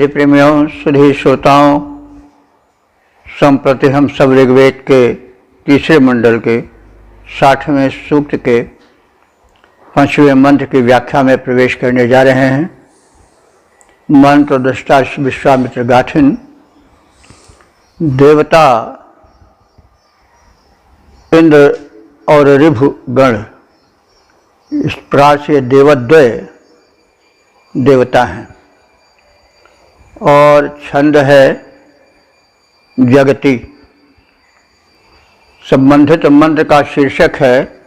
वेद प्रेमियों, सुधी श्रोताओं, संप्रति हम सब ऋग्वेद के तीसरे मंडल के 60वें सूक्त के 5वें मंत्र की व्याख्या में प्रवेश करने जा रहे हैं। मंत्र दृष्टा विश्वामित्र गाथिन। देवता इंद्र और ऋभु गण, इस प्रकार से देवद्वय देवता हैं और छंद है जगति। संबंधित मंत्र का शीर्षक है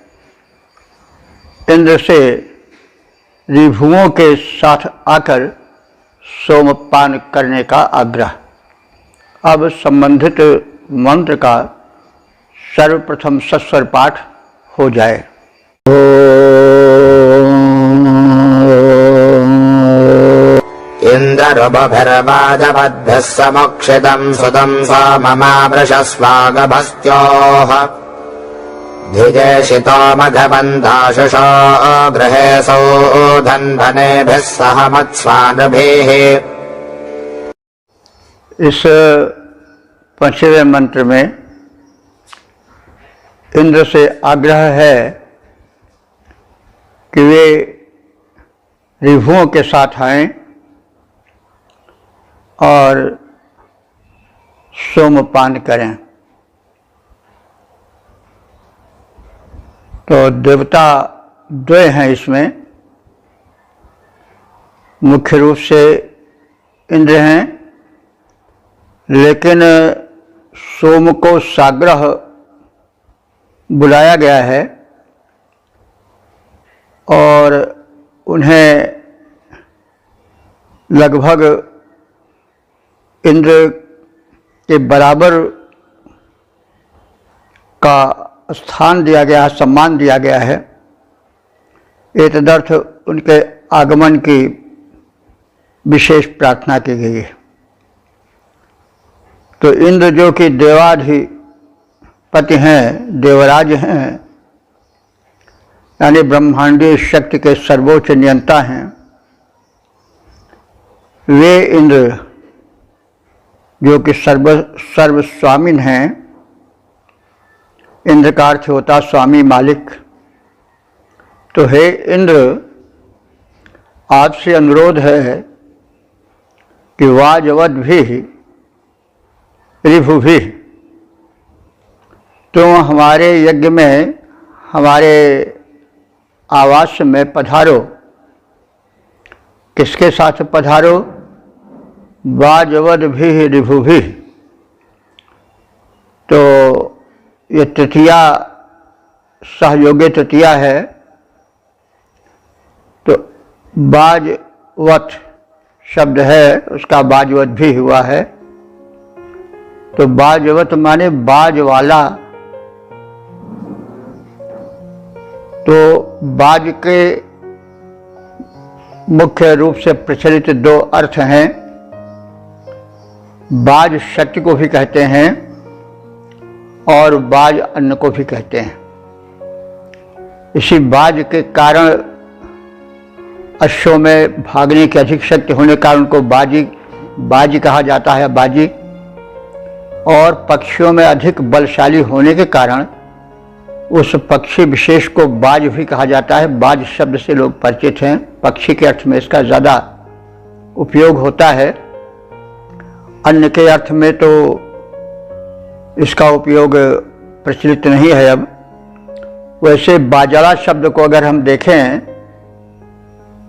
इंद्र से ऋभुओं के साथ आकर सोमपान करने का आग्रह। अब संबंधित मंत्र का सर्वप्रथम सस्वर पाठ हो जाए। इन्द्ररुभभिर्वाजवद्भिः समुक्षितम् सुतम् सोममावृषस्वागभस्त्योः धिजेशितो मघवन्दाशुषो गृहे सौधन्धनेभिः सह मत्स्वानभिः। इस 5वें मंत्र में इंद्र से आग्रह है कि वे ऋभुओं के साथ आएं और सोमपान करें। तो देवता द्वय हैं इसमें, मुख्य रूप से इंद्र हैं, लेकिन सोम को साग्रह बुलाया गया है और उन्हें लगभग इंद्र के बराबर का स्थान दिया गया है, सम्मान दिया गया है। एतदर्थ उनके आगमन की विशेष प्रार्थना की गई है। तो इंद्र जो कि देवाधिपति हैं, देवराज हैं, यानी ब्रह्मांडीय शक्ति के सर्वोच्च नियंता हैं, वे इंद्र जो कि सर्वस्वामीन हैं। इंद्र का अर्थ होता स्वामी, मालिक। तो हे इंद्र, आपसे अनुरोध है कि वाजवद भी ऋभु भी तुम हमारे यज्ञ में, हमारे आवास में पधारो। किसके साथ पधारो? वाजवद भी ऋभु भी। तो ये तृतीया सहयोगी तृतीया है। तो बाजवत शब्द है, उसका बाजवत भी हुआ है। तो बाजवत माने बाज वाला। तो बाज के मुख्य रूप से प्रचलित दो अर्थ हैं। बाज शक्ति को भी कहते हैं और बाज अन्न को भी कहते हैं। इसी बाज के कारण अश्वों में भागने की अधिक शक्ति होने के कारण उनको बाजी कहा जाता है, बाजी। और पक्षियों में अधिक बलशाली होने के कारण उस पक्षी विशेष को बाज भी कहा जाता है। बाज शब्द से लोग परिचित हैं। पक्षी के अर्थ में इसका ज़्यादा उपयोग होता है। अन्य के अर्थ में तो इसका उपयोग प्रचलित नहीं है अब। वैसे बाजरा शब्द को अगर हम देखें,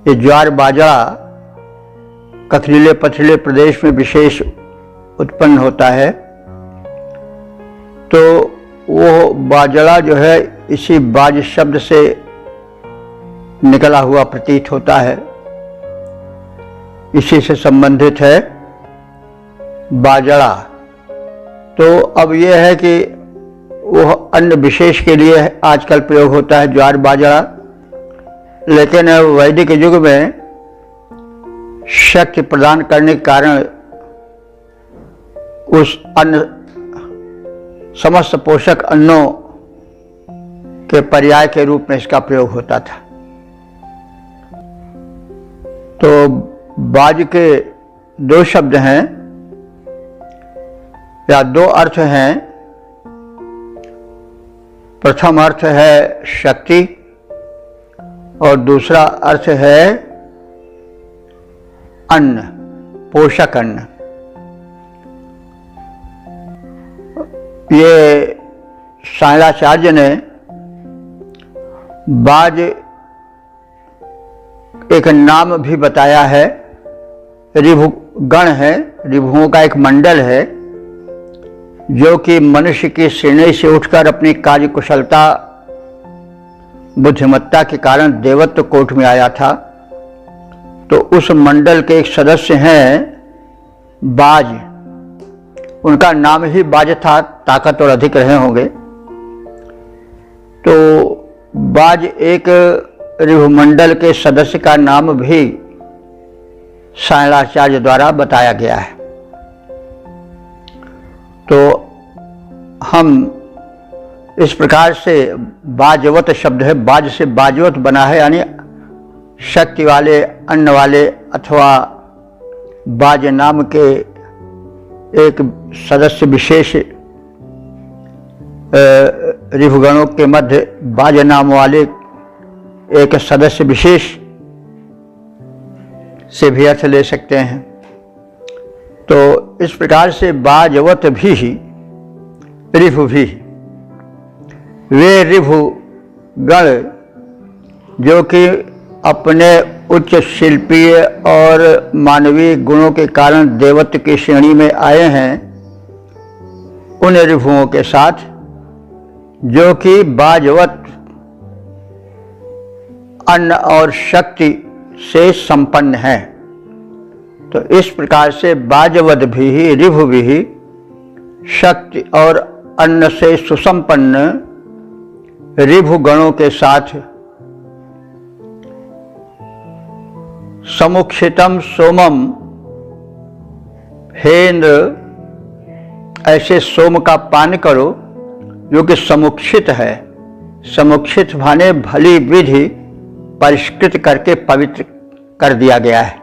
ये ज्वार बाजरा पथरीले पथरीले प्रदेश में विशेष उत्पन्न होता है। तो वो बाजरा जो है इसी बाज शब्द से निकला हुआ प्रतीत होता है, इसी से संबंधित है बाजरा। तो अब यह है कि वह अन्न विशेष के लिए आजकल प्रयोग होता है ज्वार बाजरा, लेकिन वैदिक युग में शक्ति प्रदान करने के कारण उस अन्न समस्त पोषक अन्नों के पर्याय के रूप में इसका प्रयोग होता था। तो बाज के दो शब्द हैं या दो अर्थ हैं। प्रथम अर्थ है शक्ति और दूसरा अर्थ है अन्न, पोषक अन्न। ये सायणाचार्य ने बाज एक नाम भी बताया है, ऋभु गण है, ऋभुओं का एक मंडल है जो कि मनुष्य की श्रेणी से उठकर अपनी कार्य कुशलता बुद्धिमत्ता के कारण देवत्व कोट में आया था। तो उस मंडल के एक सदस्य हैं बाज, उनका नाम ही बाज था, ताकतवर अधिक रहे होंगे। तो बाज एक ऋभुमंडल के सदस्य का नाम भी सायणाचार्य द्वारा बताया गया है। तो हम इस प्रकार से बाजवत शब्द है, बाज से बाजवत बना है, यानी शक्ति वाले, अन्न वाले अथवा बाज नाम के एक सदस्य विशेष ऋभुगणों के मध्य बाज नाम वाले एक सदस्य विशेष से भी अर्थ ले सकते हैं। तो इस प्रकार से बाजवत भी ऋभु भी, वे ऋभु गण जो कि अपने उच्च शिल्पीय और मानवीय गुणों के कारण देवत्व की श्रेणी में आए हैं, उन ऋभुओं के साथ जो कि बाजवत अन्न और शक्ति से संपन्न है। तो इस प्रकार से बाजवत भी ऋभु भी शक्ति और अन्न से सुसंपन्न ऋभु गणों के साथ समुक्षितम सोमम, हे इंद्र ऐसे सोम का पान करो जो कि समुक्षित है। समुक्षित माने भली विधि परिष्कृत करके पवित्र कर दिया गया है।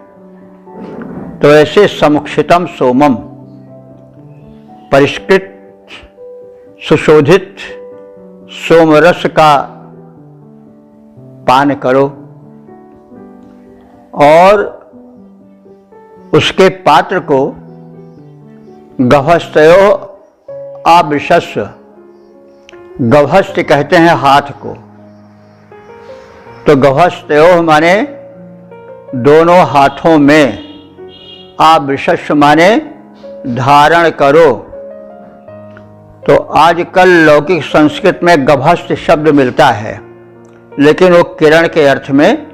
तो ऐसे समुक्षितम सोमम, परिष्कृत सुशोधित सोमरस का पान करो और उसके पात्र को गभस्तयो आविशस्व, गभस्त कहते हैं हाथ को। तो गभस्तयो माने दोनों हाथों में, आविशस्व माने धारण करो। तो आजकल लौकिक संस्कृत में गभस्त शब्द मिलता है, लेकिन वो किरण के अर्थ में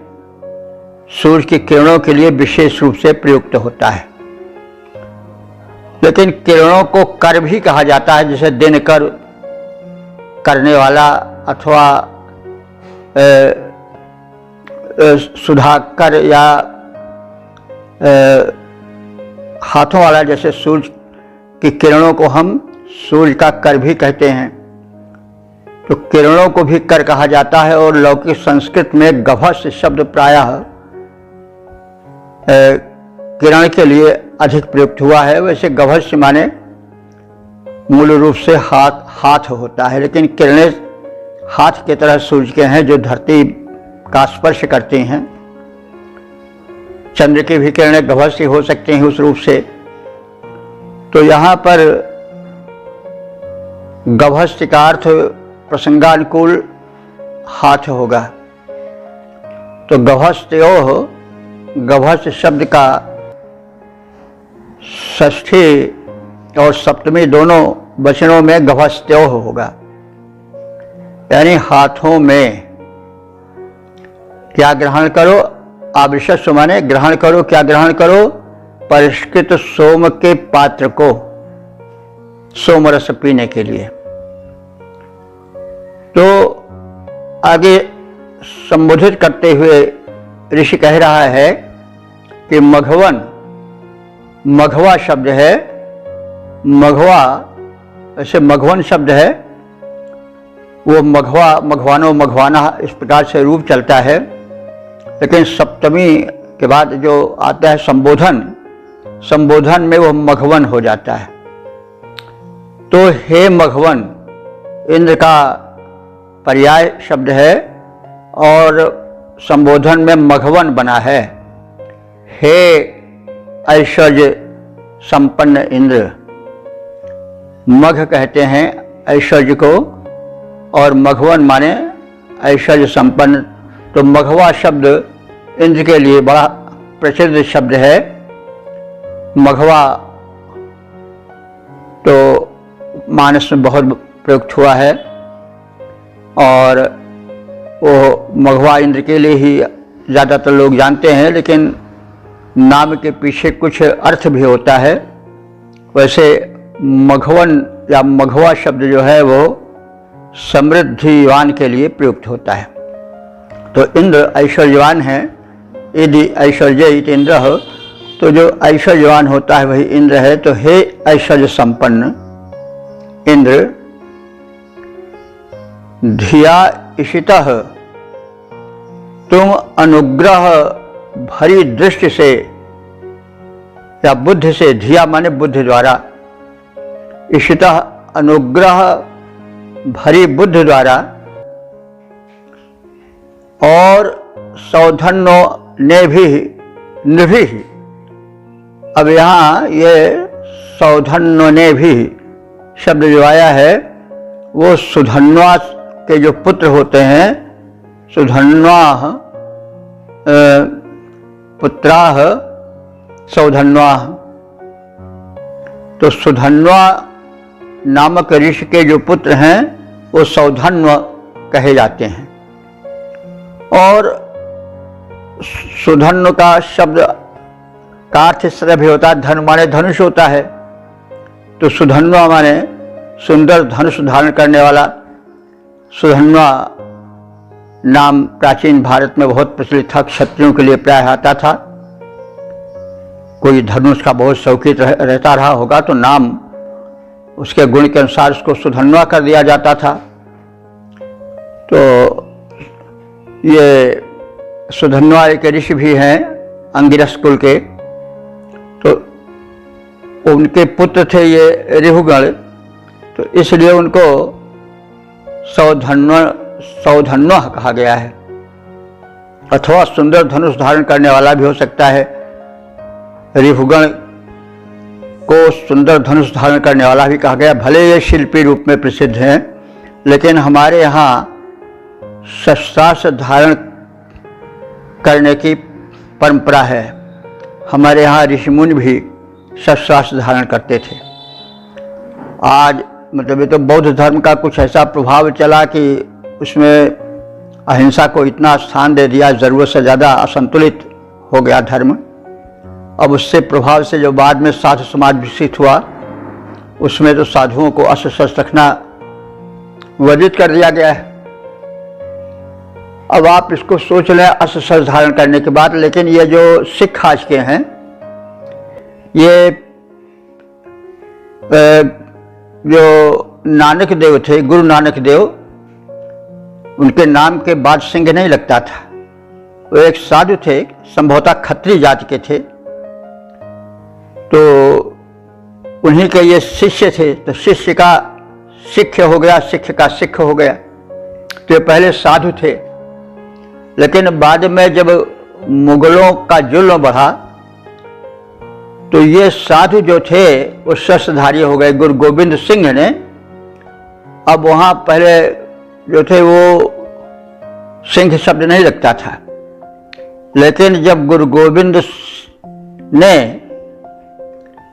सूर्य की किरणों के लिए विशेष रूप से प्रयुक्त होता है। लेकिन किरणों को कर भी कहा जाता है, जैसे दिनकर करने वाला अथवा सुधाकर या हाथों वाला, जैसे सूर्य की किरणों को हम सूर्य का कर भी कहते हैं। तो किरणों को भी कर कहा जाता है और लौकिक संस्कृत में गभस्त शब्द प्रायः किरण के लिए अधिक प्रयुक्त हुआ है। वैसे गभस्त माने मूल रूप से हाथ होता है, लेकिन किरणें हाथ की तरह सूर्य के हैं जो धरती का स्पर्श करती हैं। चंद्र की भी किरणें गभस्त हो सकती हैं उस रूप से। तो यहाँ पर गभस्त का अर्थ प्रसंगानुकूल हाथ होगा। तो गभस्तयोः, गभस्त शब्द का षष्ठी और सप्तमी दोनों वचनों में गभस्तयोः होगा, यानी हाथों में। क्या ग्रहण करो? आविशस्व माने ग्रहण करो। क्या ग्रहण करो? परिष्कृत सोम के पात्र को, सोमरस पीने के लिए। तो आगे संबोधित करते हुए ऋषि कह रहा है कि मघवन, मघवा शब्द है, मघवा ऐसे मघवन शब्द है, वो मघवा, मघवानो, मघवाना इस प्रकार से रूप चलता है। लेकिन सप्तमी के बाद जो आता है संबोधन, संबोधन में वो मघवन हो जाता है। तो हे मघवन इंद्र का पर्याय शब्द है और संबोधन में मघवन बना है। हे ऐश्वर्य संपन्न इंद्र, मघ कहते हैं ऐश्वर्य को और मघवन माने ऐश्वर्य संपन्न। तो मघवा शब्द इंद्र के लिए बड़ा प्रसिद्ध शब्द है। मघवा तो मानस में बहुत प्रयुक्त हुआ है और वो मघवा इंद्र के लिए ही ज़्यादातर लोग जानते हैं, लेकिन नाम के पीछे कुछ अर्थ भी होता है। वैसे मघवन या मघवा शब्द जो है वो समृद्धिवान के लिए प्रयुक्त होता है। तो इंद्र ऐश्वर्यवान है, यदि ऐश्वर्य इंद्र हो तो जो ऐश्वर्यवान होता है वही इंद्र है। तो हे ऐश्वर्य संपन्न इंद्र, धिया इशितः तुम अनुग्रह भरी दृष्टि से या बुद्धि से, धिया माने बुद्धि द्वारा, इशितः अनुग्रह भरी बुद्धि द्वारा और सौधन्यो ने भी निभि। अब यहाँ ये सौधन्यो ने भी शब्द जो आया है वो सुधन्वा के जो पुत्र होते हैं, सुधन्वा पुत्राः सौधन्वा। तो सुधन्वा नामक ऋषि के जो पुत्र हैं वो सौधन्व कहे जाते हैं। और सुधन्व का शब्द का अर्थ इस तरह भी होता है, धन माने धनुष होता है। तो सुधन्वा माने सुंदर धनुष धारण करने वाला। सुधन्वा नाम प्राचीन भारत में बहुत प्रचलित था, क्षत्रियों के लिए प्राय आता था। कोई धनुष का बहुत शौकीन रहता रहा होगा तो नाम उसके गुण के अनुसार उसको सुधन्वा कर दिया जाता था। तो ये सुधन्वा एक ऋषि भी हैं अंगिरस कुल के, तो उनके पुत्र थे ये रिहुगण। तो इसलिए उनको सौधन्व कहा गया है, अथवा सुंदर धनुष धारण करने वाला भी हो सकता है। रिहुगण को सुंदर धनुष धारण करने वाला भी कहा गया। भले ये शिल्पी रूप में प्रसिद्ध हैं, लेकिन हमारे यहाँ शस्त्रास्त्र धारण करने की परंपरा है। हमारे यहाँ ऋषिमुनि भी शस्त्रास्त्र धारण करते थे। आज मतलब ये तो बौद्ध धर्म का कुछ ऐसा प्रभाव चला कि उसमें अहिंसा को इतना स्थान दे दिया, ज़रूरत से ज़्यादा असंतुलित हो गया धर्म। अब उससे प्रभाव से जो बाद में साधु समाज विकसित हुआ, उसमें तो साधुओं को अस्त्र शस्त्र रखना वर्जित कर दिया गया है। अब आप इसको सोच लें अस्त्र शस्त्र धारण करने के बाद। लेकिन ये जो सिख आज के हैं, ये जो नानक देव थे, गुरु नानक देव, उनके नाम के बाद सिंह नहीं लगता था। वो एक साधु थे, संभवतः खत्री जाति के थे। तो उन्हीं के ये शिष्य थे। तो शिष्य का शिष्य हो गया, शिष्य का सिख हो गया। तो ये पहले साधु थे, लेकिन बाद में जब मुगलों का जुल्म बढ़ा तो ये साधु जो थे वो शस्त्रधारी हो गए। गुरु गोविंद सिंह ने, अब वहाँ पहले जो थे वो सिंह शब्द नहीं लगता था, लेकिन जब गुरु गोविंद ने,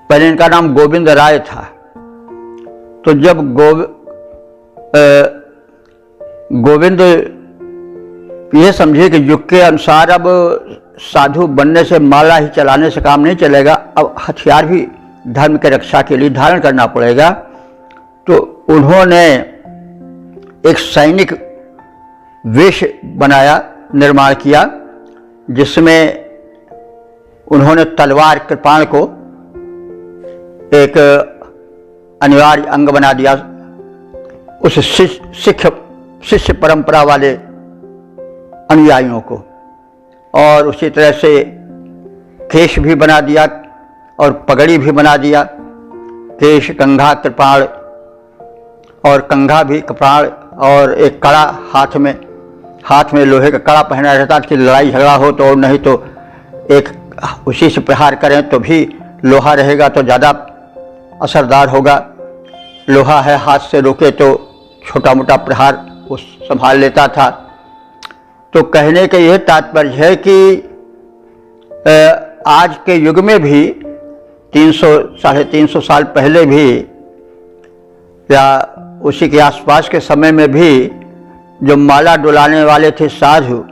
पहले इनका नाम गोविंद राय था, तो जब गोविंद ये समझे कि युग के अनुसार अब साधु बनने से, माला ही चलाने से काम नहीं चलेगा, अब हथियार भी धर्म के रक्षा के लिए धारण करना पड़ेगा। तो उन्होंने एक सैनिक वेश बनाया, निर्माण किया, जिसमें उन्होंने तलवार कृपाण को एक अनिवार्य अंग बना दिया उस शिष्य परंपरा वाले अनुयायियों को। और उसी तरह से केश भी बना दिया और पगड़ी भी बना दिया, केश, कंघा, कृपाण और कंघा भी, कृपाण और एक कड़ा हाथ में लोहे का कड़ा पहना रहता कि लड़ाई झगड़ा हो तो, और नहीं तो एक उसी से प्रहार करें तो भी लोहा रहेगा तो ज़्यादा असरदार होगा। लोहा है, हाथ से रोके तो छोटा मोटा प्रहार वो संभाल लेता था। तो कहने का यह तात्पर्य है कि आज के युग में भी 300-350 साल पहले भी या उसी के आसपास के समय में भी जो माला डुलाने वाले थे साधु,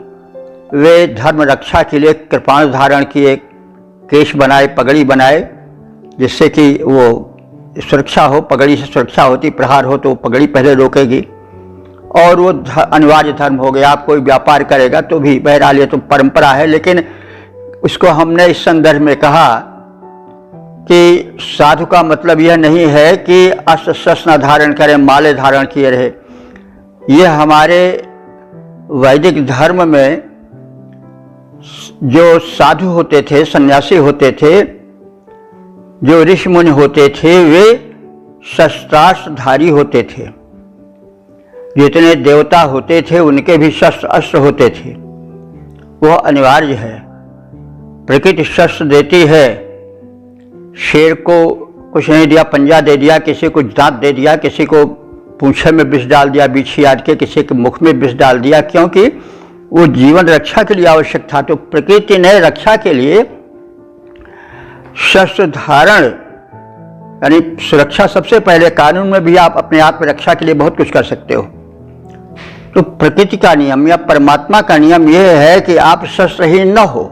वे धर्म रक्षा के लिए कृपाण धारण किए, केश बनाए, पगड़ी बनाए, जिससे कि वो सुरक्षा हो। पगड़ी से सुरक्षा होती, प्रहार हो तो पगड़ी पहले रोकेगी और वो अनिवार्य धर्म हो गया। आप कोई व्यापार करेगा तो भी, बहरहाल ये तो परंपरा है, लेकिन उसको हमने इस संदर्भ में कहा कि साधु का मतलब यह नहीं है कि अस्त्र शस्त्र न धारण करें, माले धारण किए रहे। यह हमारे वैदिक धर्म में जो साधु होते थे, सन्यासी होते थे, जो ऋषि मुनि होते थे, वे शस्त्रास्त्रधारी होते थे। जितने देवता होते थे उनके भी शस्त्र अस्त्र होते थे। वह अनिवार्य है। प्रकृति शस्त्र देती है। शेर को कुछ नहीं दिया, पंजा दे दिया, किसी को दांत दे दिया, किसी को पूंछे में विष डाल दिया, बिच्छी आदि के, किसी के मुख में विष डाल दिया, क्योंकि वो जीवन रक्षा के लिए आवश्यक था। तो प्रकृति ने रक्षा के लिए शस्त्र धारण, यानी सुरक्षा सबसे पहले। कानून में भी आप अपने आप में रक्षा के लिए बहुत कुछ कर सकते हो। तो प्रकृति का नियम या परमात्मा का नियम यह है कि आप शस्त्रहीन न हो।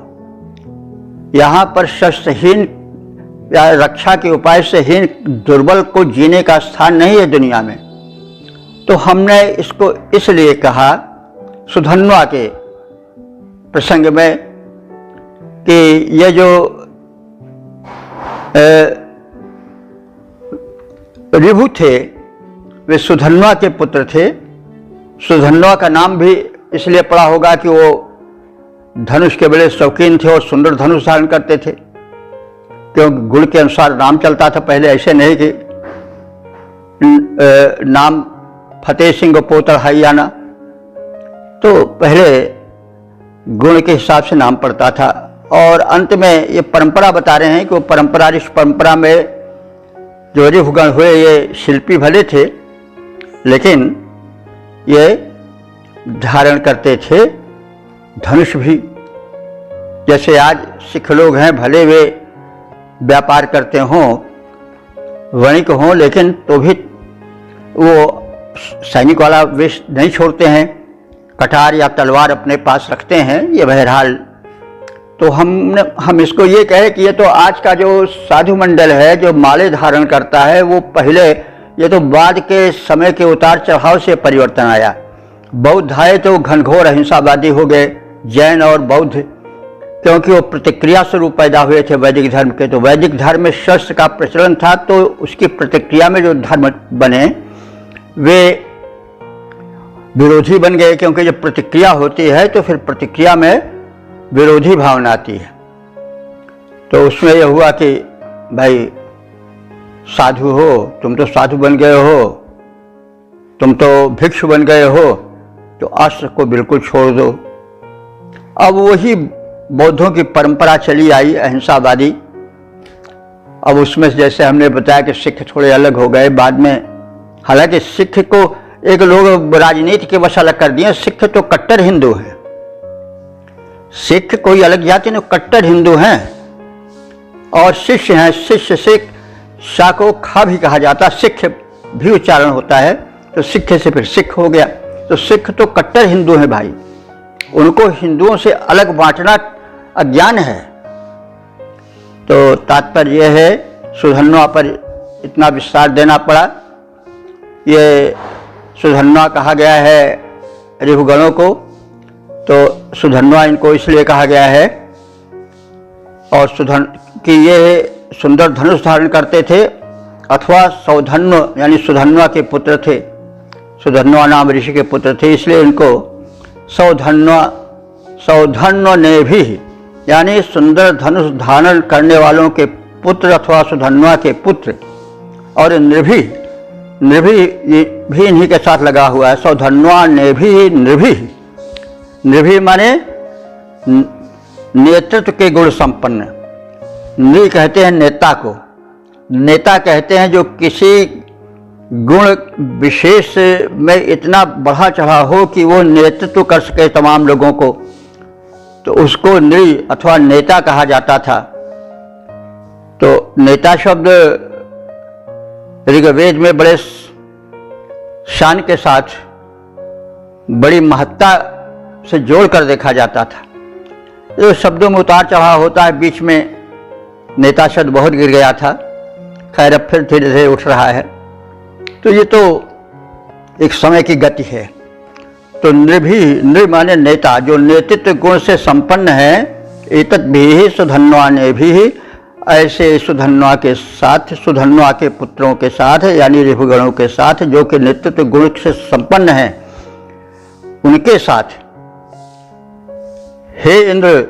यहाँ पर शस्त्रहीन या रक्षा के उपाय से हीन दुर्बल को जीने का स्थान नहीं है दुनिया में। तो हमने इसको इसलिए कहा सुधन्वा के प्रसंग में कि ये जो ऋभु थे वे सुधन्वा के पुत्र थे। सुधन्वा का नाम भी इसलिए पड़ा होगा कि वो धनुष के बड़े शौकीन थे और सुंदर धनुष धारण करते थे, क्योंकि गुण के अनुसार नाम चलता था पहले। ऐसे नहीं कि नाम फतेह सिंह पोतर हरियाणा, तो पहले गुण के हिसाब से नाम पड़ता था। और अंत में ये परंपरा बता रहे हैं कि वो परंपरा, इस परंपरा में जो ऋभुगण हुए ये शिल्पी भले थे, लेकिन ये धारण करते थे धनुष भी। जैसे आज सिख लोग हैं, भले वे व्यापार करते हों, वणिक हों, लेकिन तो भी वो सैनिक वाला वेश नहीं छोड़ते हैं, कटार या तलवार अपने पास रखते हैं। ये बहरहाल तो हम इसको ये कहें कि ये तो आज का जो साधु मंडल है जो माले धारण करता है, वो पहले, ये तो बाद के समय के उतार चढ़ाव से परिवर्तन आया। बौद्ध आए तो घनघोर अहिंसावादी हो गए, जैन और बौद्ध, क्योंकि वो प्रतिक्रिया स्वरूप पैदा हुए थे वैदिक धर्म के। तो वैदिक धर्म में शस्त्र का प्रचलन था, तो उसकी प्रतिक्रिया में जो धर्म बने वे विरोधी बन गए, क्योंकि जब प्रतिक्रिया होती है तो फिर प्रतिक्रिया में विरोधी भावना आती है। तो उसमें यह हुआ कि भाई साधु हो, तुम तो साधु बन गए हो, तुम तो भिक्षु बन गए हो, तो अस्त्र को बिल्कुल छोड़ दो। अब वही बौद्धों की परंपरा चली आई अहिंसावादी। अब उसमें जैसे हमने बताया कि सिख थोड़े अलग हो गए बाद में। हालांकि सिख को एक लोग राजनीति के वश अलग कर दिए। सिख तो कट्टर हिंदू हैं। सिख कोई अलग जाति नहीं, कट्टर हिंदू हैं। और शिष्य हैं, शिष्य सिख, शाको खा भी कहा जाता, सिख भी उच्चारण होता है, तो सिख से फिर सिख हो गया। तो सिख तो कट्टर हिंदू हैं भाई। उनको हिंदुओं से अलग बांटना अज्ञान है। तो तात्पर्य यह है, सुधन्वा पर इतना विस्तार देना पड़ा। ये सुधन्वा कहा गया है ऋभुगणों को, तो सुधन्वा इनको इसलिए कहा गया है। और कि ये सुंदर धनुष धारण करते थे, अथवा सौधन्व यानी सुधन्वा के पुत्र थे। सुधन्वा नाम ऋषि के पुत्र थे, इसलिए इनको सौधन्व ने भी, यानी सुंदर धनुष धारण करने वालों के पुत्र अथवा सुधन्वा के पुत्र, और नृभि भी इन्हीं के साथ लगा हुआ है। सौधन्वा नेभि नृभि, नृभि माने नेतृत्व के गुण संपन्न। नृ कहते हैं नेता को, नेता कहते हैं जो किसी गुण विशेष में इतना बढ़ा चढ़ा हो कि वो नेतृत्व कर सके तमाम लोगों को, तो उसको नृ अथवा नेता कहा जाता था। तो नेता शब्द ऋग्वेद में बड़े शान के साथ, बड़ी महत्ता से जोड़कर देखा जाता था। ये शब्दों में उतार चढ़ाव होता है, बीच में नेता शब्द बहुत गिर गया था, खैर अब फिर धीरे धीरे उठ रहा है। तो ये तो एक समय की गति है। तो नृ माने नेता, जो नेतृत्व गुण से संपन्न है। एतत् भी सुधन्वा ने भी, ऐसे सुधन्वा के साथ, सुधन्वा के पुत्रों के साथ, यानी ऋभुगणों के साथ, जो कि नेतृत्व गुण से संपन्न है, उनके साथ हे इंद्र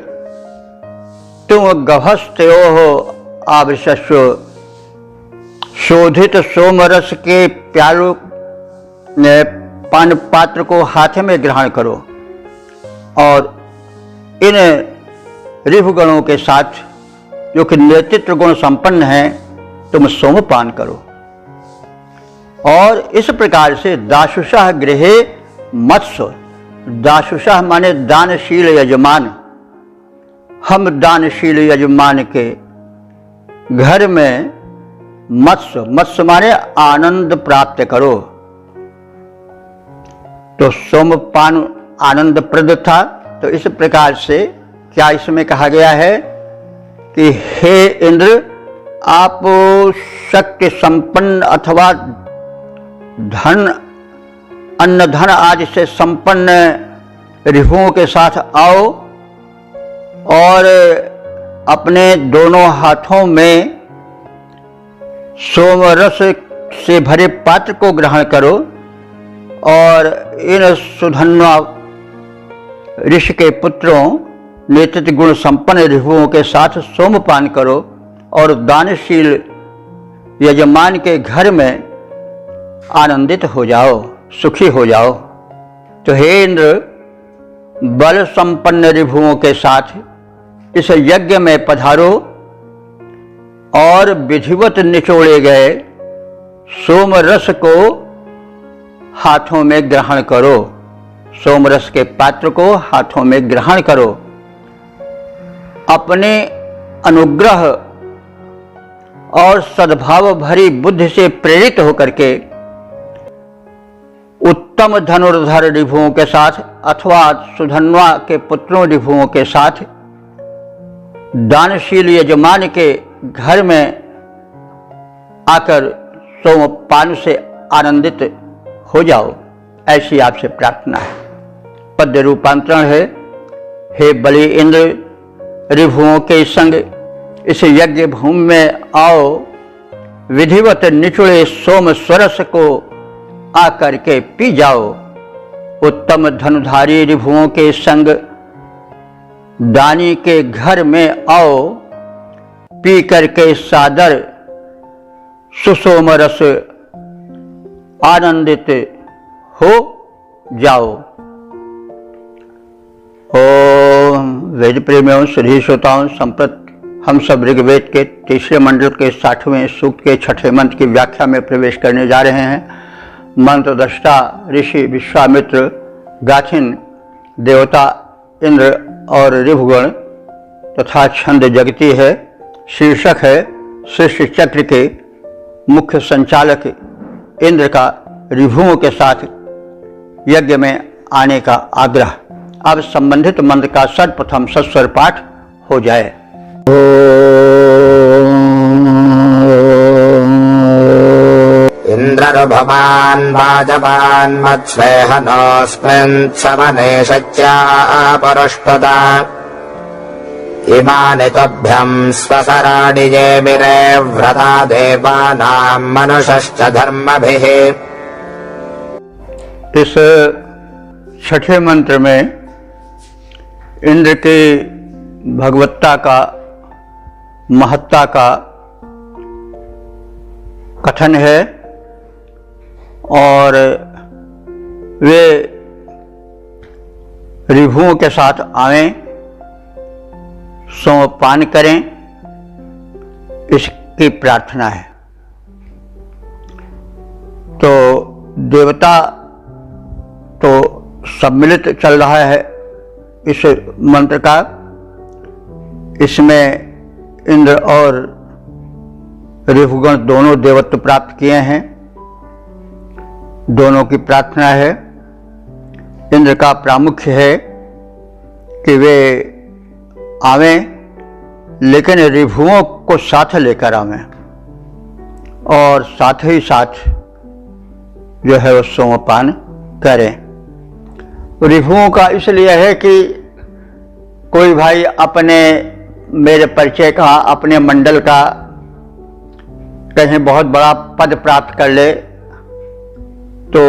तुम गभस्तयोः आवृषस्व, शोधित सोमरस के प्यालों पान पात्र को हाथ में ग्रहण करो, और इन ऋभुगणों के साथ जो कि नेतृत्व गुण संपन्न हैं, तुम सोमपान करो। और इस प्रकार से दाशुषः गृहे मत्स्य, दाशुषः माने दानशील यजमान, हम दानशील यजमान के घर में मत्स्य, मत्स्य माने आनंद प्राप्त करो। तो सोमपान आनंद प्रद था। तो इस प्रकार से क्या इसमें कहा गया है कि हे इंद्र, आप शक्ति संपन्न अथवा धन, अन्न धन आदि से संपन्न ऋभुओं के साथ आओ, और अपने दोनों हाथों में सोमरस से भरे पात्र को ग्रहण करो, और इन सुधन्वा ऋषि के पुत्रों नेतृत्व गुण संपन्न ऋभुओं के साथ सोमपान करो, और दानशील यजमान के घर में आनंदित हो जाओ, सुखी हो जाओ। तो हे इंद्र, बल संपन्न ऋभुओं के साथ इस यज्ञ में पधारो, और विधिवत निचोड़े गए सोमरस को हाथों में ग्रहण करो, सोमरस के पात्र को हाथों में ग्रहण करो। अपने अनुग्रह और सद्भाव भरी बुद्धि से प्रेरित होकर के उत्तम धनुर्धर ऋभुओं के साथ अथवा सुधन्वा के पुत्रों ऋभुओं के साथ दानशील यजमान के घर में आकर सोमपान से आनंदित हो जाओ, ऐसी आपसे प्रार्थना है। पद्य रूपांतरण है, हे बलि इंद्र, ऋभुओं के संग इस यज्ञ भूमि में आओ, विधिवत निचुड़े सोम स्वरस को आकर के पी जाओ। उत्तम धनुधारी ऋभुओं के संग दानी के घर में आओ, पी करके सादर सुसोम रस आनंदित हो जाओ। ओम वेद प्रेमियों, श्री श्रोताओं, संप्रत हम सब ऋग्वेद के तीसरे मंडल के 60वें सूक्त के 6ठे मंत्र की व्याख्या में प्रवेश करने जा रहे हैं। मंत्र दृष्टा ऋषि विश्वामित्र, गाथिन देवता इंद्र और ऋभुगण तथा छंद जगती है। शीर्षक है सृष्टि चक्र के मुख्य संचालक इंद्र का ऋभुओं के साथ यज्ञ में आने का आग्रह। अब संबंधित मंत्र का सर्वप्रथम सस्वर पाठ हो जाए। इंद्रर्भवान् वाजवान् मत्स्वेहनोऽस्मिन् समने शच्या परुष्टदा इमानि तुभ्यं स्वसराणि ये मिरे व्रता देवानां मनुषश्च धर्मभिः। इस छठे मंत्र में इंद्र की भगवत्ता का, महत्ता का कथन है और वे ऋभुओं के साथ आवें, सोमपान करें, इसकी प्रार्थना है। तो देवता तो सम्मिलित चल रहा है इस मंत्र का, इसमें इंद्र और ऋभुगण दोनों देवत्व प्राप्त किए हैं, दोनों की प्रार्थना है। इंद्र का प्रामुख्य है कि वे आवें, लेकिन ऋभुओं को साथ लेकर आवें और साथ ही साथ जो है वो सोमपान करें। ऋभुओं का इसलिए है कि कोई भाई अपने मेरे परिचय का, अपने मंडल का कहीं बहुत बड़ा पद प्राप्त कर ले तो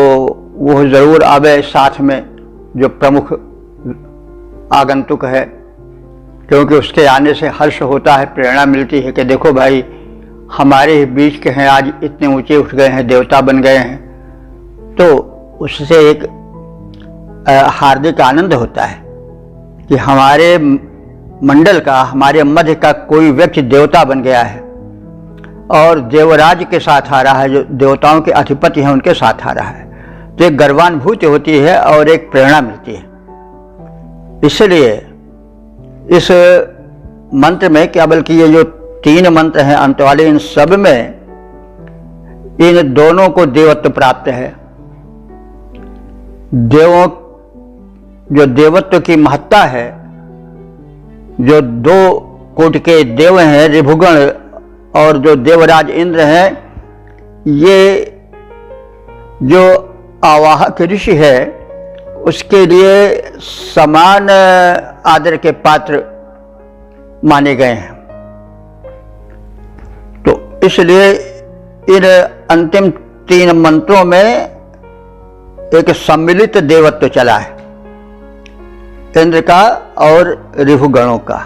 वो जरूर आवे साथ में, जो प्रमुख आगंतुक है, क्योंकि उसके आने से हर्ष होता है, प्रेरणा मिलती है कि देखो भाई हमारे ही बीच के हैं, आज इतने ऊंचे उठ गए हैं, देवता बन गए हैं। तो उससे एक हार्दिक आनंद होता है कि हमारे मंडल का, हमारे मध्य का कोई व्यक्ति देवता बन गया है और देवराज के साथ आ रहा है, जो देवताओं के अधिपति हैं उनके साथ आ रहा है। तो एक गर्वानुभूति होती है और एक प्रेरणा मिलती है। इसलिए इस मंत्र में, क्या बल्कि ये जो 3 मंत्र हैं अंत वाले, इन सब में इन दोनों को देवत्व प्राप्त है। देवों, जो देवत्व की महत्ता है, जो 2 कोटि के देव हैं ऋभुगण और जो देवराज इंद्र हैं, ये जो आवाहक ऋषि है उसके लिए समान आदर के पात्र माने गए हैं। तो इसलिए इन अंतिम 3 मंत्रों में एक सम्मिलित देवत्व चला है, इंद्र का और ऋभुगणों का।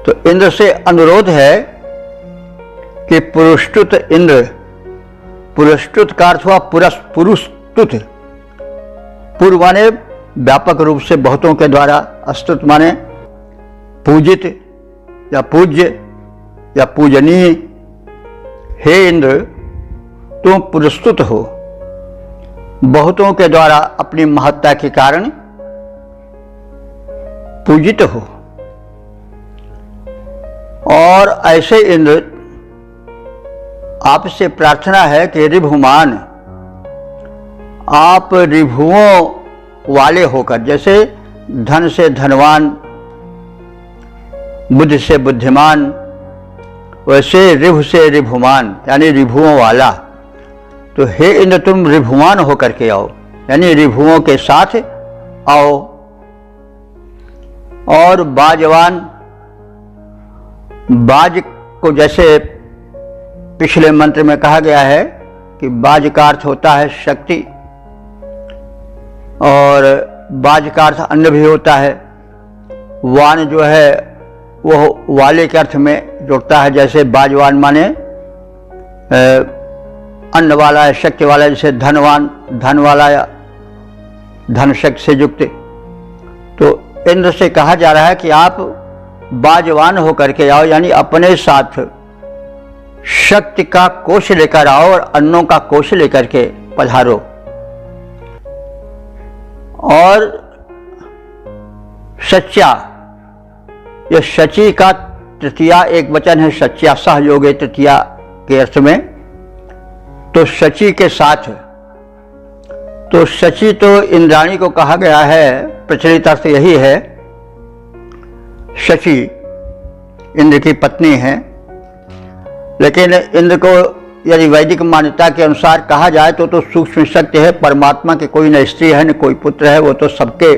तो इंद्र से अनुरोध है कि पुरुषतुत इंद्र, पुरुषतुत का अर्थ हुआ पुरुषतुत, पूर्व माने व्यापक रूप से बहुतों के द्वारा, अस्तुत माने पूजित या पूज्य या पूजनीय। हे इंद्र, तुम पुरस्कृत हो, बहुतों के द्वारा अपनी महत्ता के कारण पूजित हो। और ऐसे इंद्र, आपसे प्रार्थना है कि ऋभुमान, आप ऋभुओं वाले होकर, जैसे धन से धनवान, बुद्धि से बुद्धिमान, वैसे ऋभु से ऋभुमान, यानी ऋभुओं वाला। तो हे इंद्र, तुम ऋभुमान होकर के आओ, यानी ऋभुओं के साथ आओ। और बाजवान, बाज को जैसे पिछले मंत्र में कहा गया है कि बाज का अर्थ होता है शक्ति, और बाज का अर्थ अन्न भी होता है। वान जो है वो वाले के अर्थ में जुड़ता है, जैसे बाजवान माने अन्न वाला है, शक्ति वाला है, जैसे धनवान धन वाला या धन शक्ति से युक्त। तो इंद्र से कहा जा रहा है कि आप बाजवान होकर के आओ, यानी अपने साथ शक्ति का कोश लेकर आओ और अन्नों का कोश लेकर के पधारो। और सच्चा, यह शची का तृतीया एक वचन है, सच्चा सहयोगे तृतीया के अर्थ में। तो शची के साथ, तो शची तो इंद्राणी को कहा गया है, प्रचलित अर्थ यही है। शची इंद्र की पत्नी है, लेकिन इंद्र को यदि वैदिक मान्यता के अनुसार कहा जाए तो सूक्ष्म शक्ति है, परमात्मा के कोई न स्त्री है न कोई पुत्र है, वो तो सबके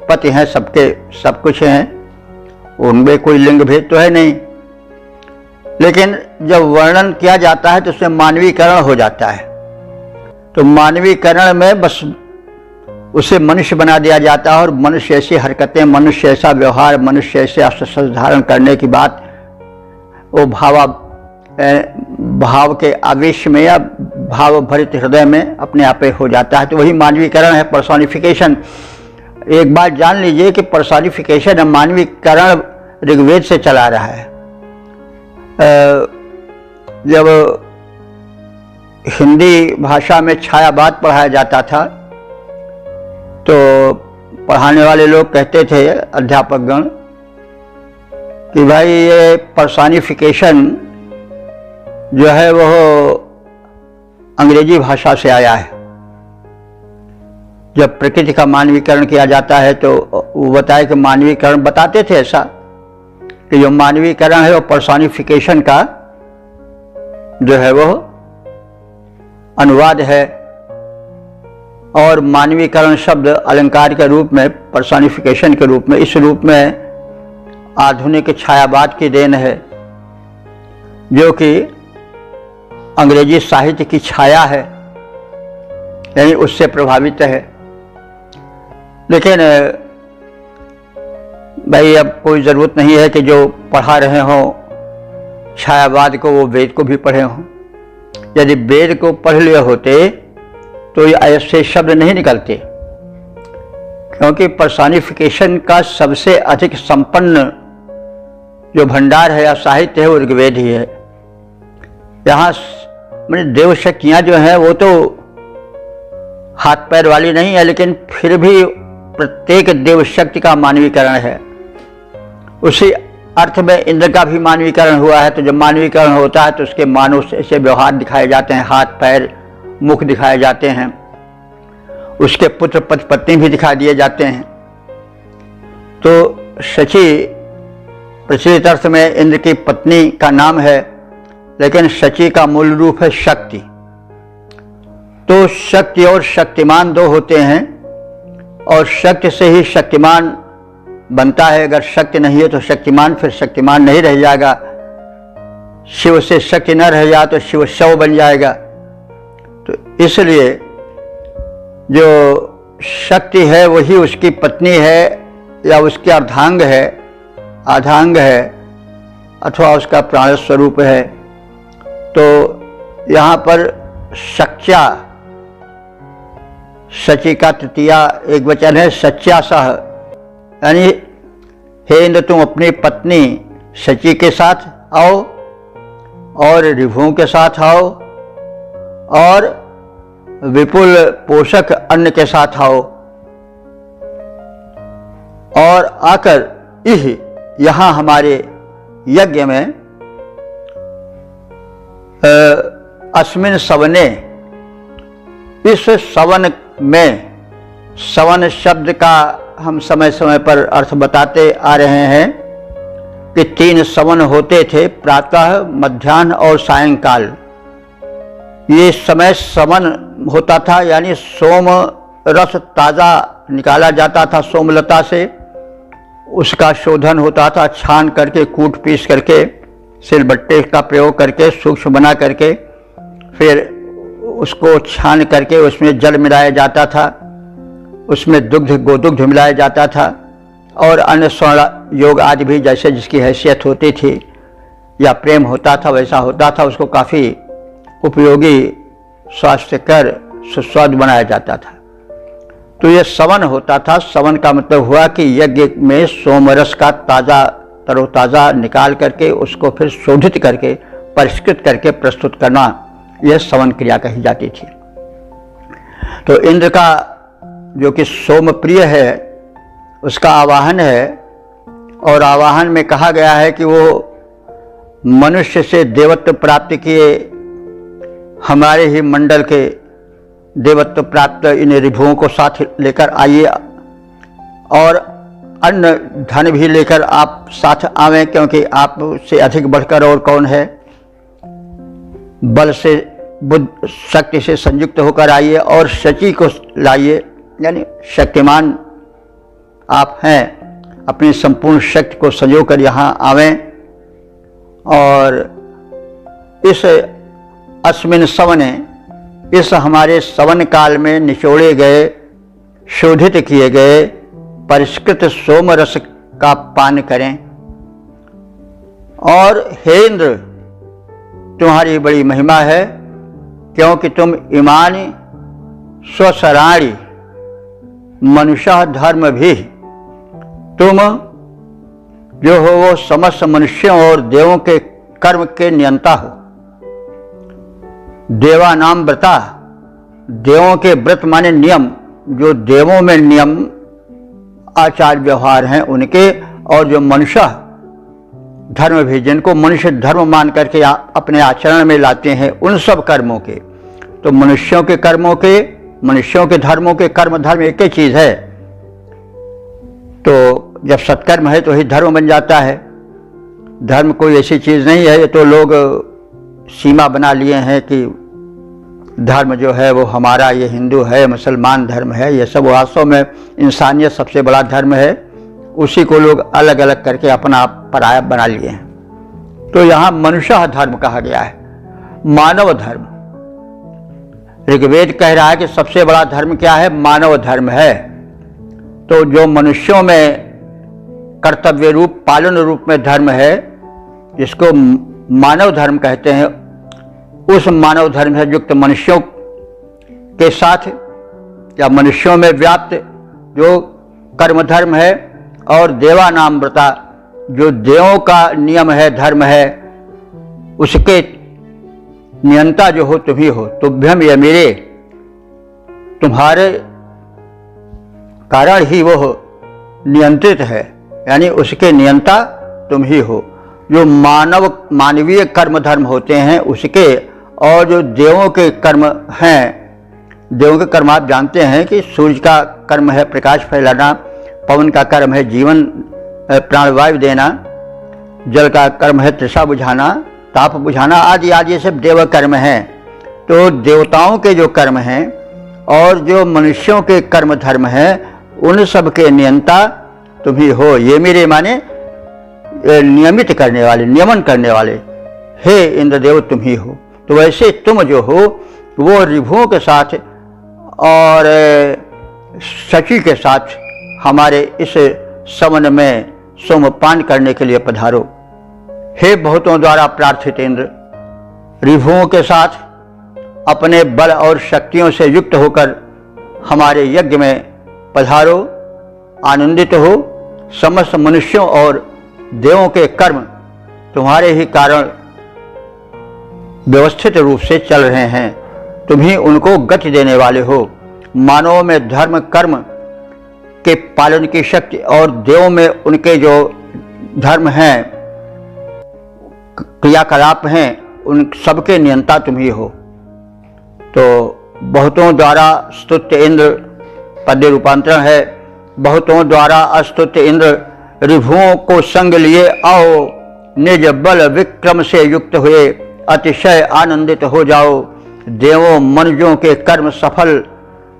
पति हैं, सबके सब कुछ हैं, उनमें कोई लिंग भेद तो है नहीं। लेकिन जब वर्णन किया जाता है तो उसमें मानवीकरण हो जाता है। तो मानवीकरण में बस उसे मनुष्य बना दिया जाता है, और मनुष्य ऐसी हरकतें, मनुष्य ऐसा व्यवहार, मनुष्य ऐसे अस्त्र धारण करने की बात, वो भाव के आवेश में या भाव भरित हृदय में अपने आप हो जाता है। तो वही मानवीकरण है, पर्सोनिफिकेशन। एक बात जान लीजिए कि पर्सोनिफिकेशन या मानवीकरण ऋग्वेद से चला रहा है। जब हिंदी भाषा में छायावाद पढ़ाया जाता था तो पढ़ाने वाले लोग कहते थे, अध्यापकगण, कि भाई ये पर्सोनिफिकेशन जो है वह अंग्रेजी भाषा से आया है। जब प्रकृति का मानवीकरण किया जाता है तो वो बताए कि मानवीकरण, बताते थे ऐसा कि जो मानवीकरण है वो पर्सोनिफिकेशन का जो है वह अनुवाद है। और मानवीकरण शब्द अलंकार के रूप में, पर्सोनिफिकेशन के रूप में, इस रूप में आधुनिक छायावाद की देन है, जो कि अंग्रेजी साहित्य की छाया है, यानी उससे प्रभावित है। लेकिन भाई अब कोई ज़रूरत नहीं है कि जो पढ़ा रहे हों छायावाद को वो वेद को भी पढ़े हों। यदि वेद को पढ़ लिए होते तो ये ऐसे शब्द नहीं निकलते, क्योंकि पर्सोनिफिकेशन का सबसे अधिक संपन्न जो भंडार है या साहित्य है वो ऋग्वेद ही है। यहाँ देव शक्तियाँ जो हैं वो तो हाथ पैर वाली नहीं है, लेकिन फिर भी प्रत्येक देव शक्ति का मानवीकरण है। उसी अर्थ में इंद्र का भी मानवीकरण हुआ है। तो जब मानवीकरण होता है तो उसके मानव से व्यवहार दिखाए जाते हैं, हाथ पैर मुख दिखाए जाते हैं, उसके पुत्र पति पत्नी भी दिखा दिए जाते हैं। तो शची प्रचलित अर्थ में इंद्र की पत्नी का नाम है, लेकिन शची का मूल रूप है शक्ति। तो शक्ति और शक्तिमान दो होते हैं, और शक्ति से ही शक्तिमान बनता है। अगर शक्ति नहीं है तो शक्तिमान फिर शक्तिमान नहीं रह जाएगा। शिव से शक्ति न रह जाए तो शिव शव बन जाएगा। तो इसलिए जो शक्ति है वही उसकी पत्नी है या उसके अर्धांग है, आधांग है, अथवा उसका प्राण स्वरूप है। तो यहाँ पर शच्या, शची का तृतीया एक वचन है, सच्या सह, यानी हे इंद्र तुम अपनी पत्नी शची के साथ आओ और ऋभुओं के साथ आओ और विपुल पोषक अन्न के साथ आओ, और आकर यहाँ हमारे यज्ञ में अस्मिन सवने, इस सवन में, सवन शब्द का हम समय समय पर अर्थ बताते आ रहे हैं कि 3 सवन होते थे, प्रातः, मध्याह्न और सायंकाल। ये समय सवन होता था, यानी सोम रस ताज़ा निकाला जाता था सोमलता से, उसका शोधन होता था, छान करके, कूट पीस करके, सिलबट्टे का प्रयोग करके, सूक्ष्म बना करके, फिर उसको छान करके उसमें जल मिलाया जाता था, उसमें दुग्ध, गोदुग्ध मिलाया जाता था, और अन्य स्वर्ण योग आदि भी जैसे जिसकी हैसियत होती थी या प्रेम होता था वैसा होता था, उसको काफ़ी उपयोगी, स्वास्थ्यकर, सुस्वादु बनाया जाता था। तो ये सवन होता था। सवन का मतलब हुआ कि यज्ञ में सोमरस का ताज़ा, तरोताज़ा निकाल करके उसको फिर शोधित करके, परिष्कृत करके प्रस्तुत करना, यह सवन क्रिया कही जाती थी। तो इंद्र का जो कि सोम प्रिय है उसका आवाहन है, और आवाहन में कहा गया है कि वो मनुष्य से देवत्व प्राप्त किए, हमारे ही मंडल के देवत्व प्राप्त इन ऋभुओं को साथ लेकर आइए, और अन्न धन भी लेकर आप साथ आवें, क्योंकि आप से अधिक बढ़कर और कौन है। बल से, बुद्ध शक्ति से संयुक्त होकर आइए और शची को लाइए, यानी शक्तिमान आप हैं, अपनी संपूर्ण शक्ति को संजो कर यहाँ आवें। और इस अस्मिन सवने, इस हमारे सवन काल में निचोड़े गए, शोधित किए गए, परिष्कृत सोम रस का पान करें। और हे इंद्र, तुम्हारी बड़ी महिमा है, क्योंकि तुम ईमानी स्वसराणी मनुष्य धर्म भी, तुम जो हो वो समस्त मनुष्यों और देवों के कर्म के नियंता हो। देवा नाम व्रता, देवों के व्रत माने नियम, जो देवों में नियम आचार व्यवहार हैं उनके, और जो मनुष्य धर्म भी, जिनको मनुष्य धर्म मान करके अपने आचरण में लाते हैं, उन सब कर्मों के। तो मनुष्यों के कर्मों के, मनुष्यों के धर्मों के, कर्म धर्म एक ही चीज है। तो जब सत्कर्म है तो ही धर्म बन जाता है। धर्म कोई ऐसी चीज नहीं है, ये तो लोग सीमा बना लिए हैं कि धर्म जो है वो हमारा, ये हिंदू है, मुसलमान धर्म है, ये सब वास्तव में इंसानियत सबसे बड़ा धर्म है। उसी को लोग अलग अलग करके अपना पराया बना लिए हैं। तो यहाँ मनुष्य धर्म कहा गया है, मानव धर्म। ऋग्वेद कह रहा है कि सबसे बड़ा धर्म क्या है? मानव धर्म है। तो जो मनुष्यों में कर्तव्य रूप, पालन रूप में धर्म है, जिसको मानव धर्म कहते हैं, उस मानव धर्म से युक्त मनुष्यों के साथ या मनुष्यों में व्याप्त जो कर्म धर्म है, और देवा नाम व्रता, जो देवों का नियम है, धर्म है, उसके नियंता जो हो तुम ही हो। तुभ्यम ये मेरे, तुम्हारे कारण ही वो नियंत्रित है, यानी उसके नियंता तुम ही हो। जो मानवीय कर्म धर्म होते हैं उसके, और जो देवों के कर्म हैं, देवों के कर्म आप जानते हैं कि सूर्य का कर्म है प्रकाश फैलाना, पवन का कर्म है जीवन प्राणवायु देना, जल का कर्म है तृषा बुझाना, ताप बुझाना, आदि आदि ये सब देव कर्म हैं। तो देवताओं के जो कर्म हैं और जो मनुष्यों के कर्म धर्म हैं, उन सब के नियंता तुम ही हो। ये मेरे माने नियमित करने वाले, नियमन करने वाले, हे इंद्रदेव तुम ही हो। तो वैसे तुम जो हो वो ऋभुओं के साथ और शची के साथ हमारे इस समन में सोमपान करने के लिए पधारो। हे बहुतों द्वारा प्रार्थित इंद्र, ऋभुओं के साथ अपने बल और शक्तियों से युक्त होकर हमारे यज्ञ में पधारो, आनंदित हो। समस्त मनुष्यों और देवों के कर्म तुम्हारे ही कारण व्यवस्थित रूप से चल रहे हैं, तुम ही उनको गति देने वाले हो। मानवों में धर्म कर्म के पालन की शक्ति और देवों में उनके जो धर्म हैं, क्रियाकलाप हैं, उन सबके नियंता तुम ही हो। तो बहुतों द्वारा स्तुत्य इंद्र पद्य रूपांतरण है। बहुतों द्वारा अस्तुत्य इंद्र ऋभुओं को संग लिए आओ, निज बल विक्रम से युक्त हुए अतिशय आनंदित हो जाओ। देवों मनुजों के कर्म सफल,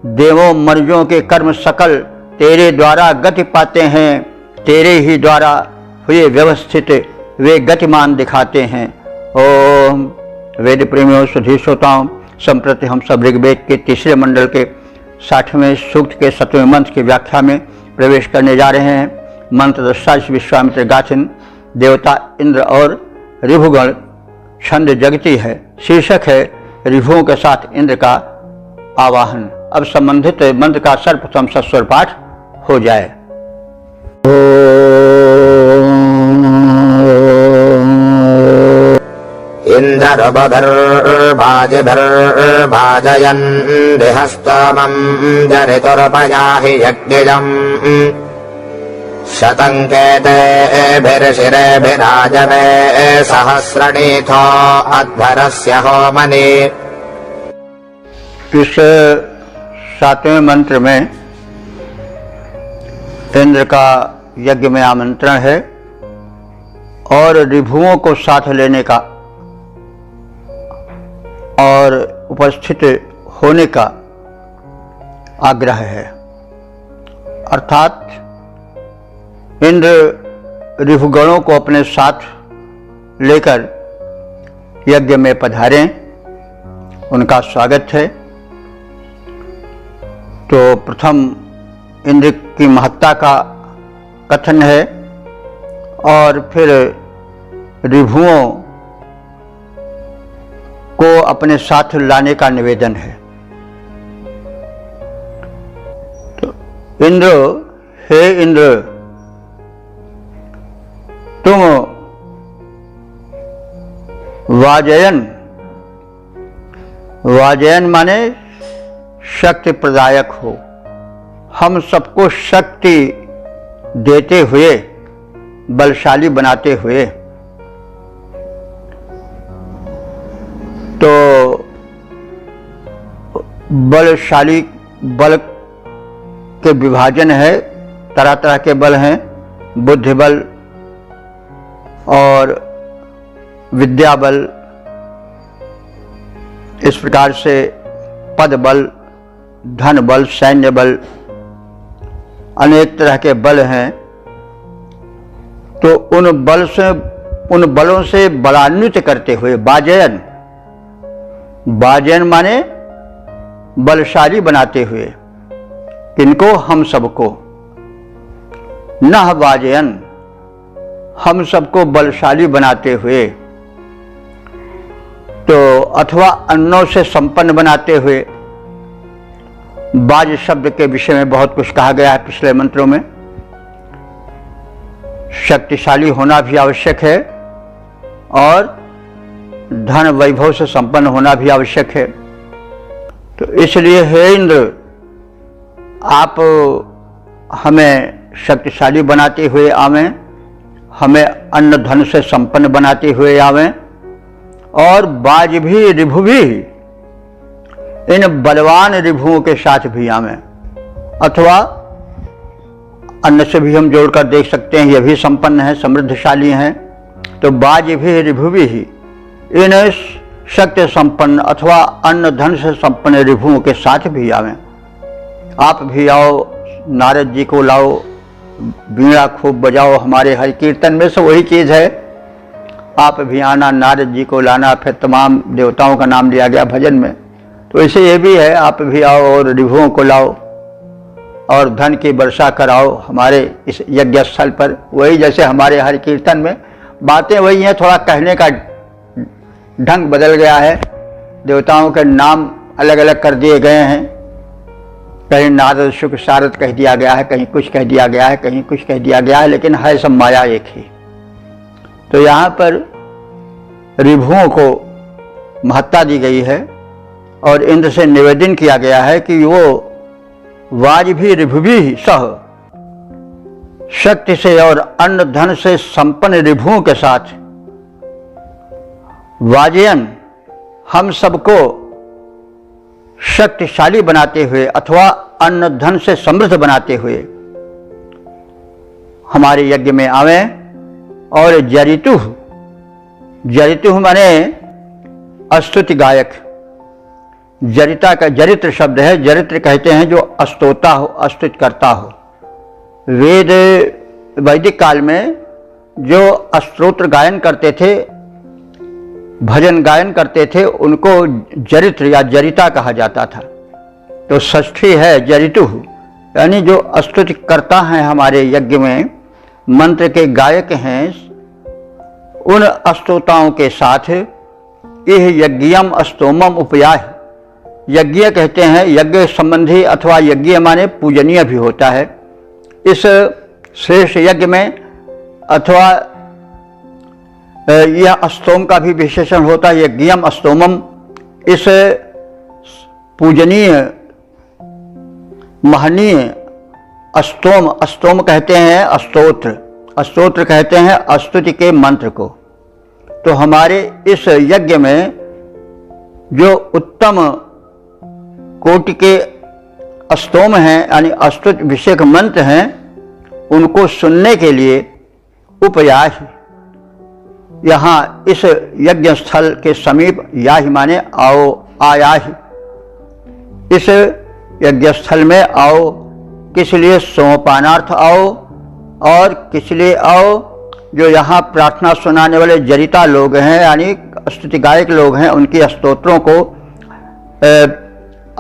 देवों मनुजों के कर्म सकल तेरे द्वारा गति पाते हैं, तेरे ही द्वारा हुए व्यवस्थित वे गतिमान दिखाते हैं। ओम वेद प्रेमियों सुधी श्रोताओं, संप्रति हम सब ऋग्वेद के तीसरे मंडल के 60वें सूक्त के 7वें मंत्र की व्याख्या में प्रवेश करने जा रहे हैं। मंत्र दृष्टा विश्वामित्र गाथिन, देवता इंद्र और ऋभुगण, छंद जगती है, शीर्षक है ऋभुओं के साथ इंद्र का आवाहन। अब संबंधित मंत्र का सर्वप्रथम सस्वर पाठ हो जाए। इंद्रभर्भाजभर्भाजयन् देहस्तमं जरितुर्पयाहि यज्ञजम् शतङ्केतेभिर्शिरेभिराजवे सहस्रणीथो अध्वरस्य होमनि। इस 7वें मंत्र में इंद्र का यज्ञ में आमंत्रण है और ऋभुओं को साथ लेने का और उपस्थित होने का आग्रह है। अर्थात इंद्र ऋभुगणों को अपने साथ लेकर यज्ञ में पधारें, उनका स्वागत है। तो प्रथम इंद्र की महत्ता का कथन है और फिर ऋभुओं को अपने साथ लाने का निवेदन है। तो इंद्र, हे इंद्र, तुम वाजयन, वाजयन माने शक्ति प्रदायक हो, हम सबको शक्ति देते हुए, बलशाली बनाते हुए। तो बलशाली, बल के विभाजन है, तरह तरह के बल हैं, बुद्धि बल और विद्या बल, इस प्रकार से पद बल, धन बल, सैन्य बल, अनेक तरह के बल हैं। तो उन बलों से बलान्वित करते हुए वाजयन, वाजयन माने बलशाली बनाते हुए, किनको? हम सबको। नह वाजयन, हम सबको बलशाली बनाते हुए। तो अथवा अन्नों से संपन्न बनाते हुए। बाज शब्द के विषय में बहुत कुछ कहा गया है पिछले मंत्रों में। शक्तिशाली होना भी आवश्यक है और धन वैभव से संपन्न होना भी आवश्यक है। तो इसलिए हे इंद्र, आप हमें शक्तिशाली बनाते हुए आवें, हमें अन्न धन से संपन्न बनाते हुए आवें, और बाज भी, रिभु भी, इन बलवान रिभुओं के साथ भी आवें। अथवा अन्न से भी हम जोड़कर देख सकते हैं, ये भी संपन्न है, समृद्धशाली हैं। तो बाज भी, रिभु भी, इन शक्ति संपन्न अथवा अन्न धन से संपन्न रिभुओं के साथ भी आवें। आप भी आओ, नारद जी को लाओ, वीणा खूब बजाओ। हमारे हरि कीर्तन में से वही चीज है, आप भी आना, नारद जी को लाना। फिर तमाम देवताओं का नाम लिया गया भजन में। तो ऐसे ये भी है, आप भी आओ और रिभुओं को लाओ और धन की वर्षा कराओ हमारे इस यज्ञ स्थल पर। वही जैसे हमारे हरि कीर्तन में बातें वही हैं, थोड़ा कहने का ढंग बदल गया है, देवताओं के नाम अलग अलग कर दिए गए हैं। कहीं नारद शुक्र शारद कह दिया गया है, कहीं कुछ कह दिया गया है, कहीं कुछ कह दिया गया है, लेकिन है सब माया एक ही। तो यहाँ पर रिभुओं को महत्ता दी गई है और इंद्र से निवेदन किया गया है कि वो वाज भी, रिभु भी सह, शक्ति से और अन्न धन से संपन्न रिभुओं के साथ वाजयन, हम सबको शक्तिशाली बनाते हुए अथवा अन्न धन से समृद्ध बनाते हुए हमारे यज्ञ में आवें। और जरितु, जरितु माने स्तुति गायक। जरिता का जरित्र शब्द है, जरित्र कहते हैं जो स्तोता हो, स्तुति करता हो। वैदिक काल में जो स्तोत्र गायन करते थे, भजन गायन करते थे, उनको जरित्र या जरिता कहा जाता था। तो षष्ठी है जरितु, यानी जो स्तुति करता है हमारे यज्ञ में, मंत्र के गायक हैं, उन स्तोताओं के साथ यह यज्ञम स्तोमम उपयाह। यज्ञ कहते हैं यज्ञ संबंधी, अथवा यज्ञ माने पूजनीय भी होता है। इस श्रेष्ठ यज्ञ में अथवा यह स्तोम का भी विशेषण होता है, यज्ञम स्तोमम। इस पूजनीय महनीय स्तोम, स्तोम कहते हैं स्तोत्र, स्तोत्र कहते हैं स्तुति के मंत्र को। तो हमारे इस यज्ञ में जो उत्तम कोटि के स्तोम हैं, यानी स्तुति विषयक मंत्र हैं, उनको सुनने के लिए उपयाह, यहाँ इस यज्ञ स्थल के समीप, याहि माने आओ, आयाहि, इस यज्ञ स्थल में आओ। किस लिए? सोमपानार्थ आओ। और किस लिए आओ? जो यहाँ प्रार्थना सुनाने वाले जरिता लोग हैं, यानी स्तुति गायक लोग हैं, उनकी स्तोत्रों को,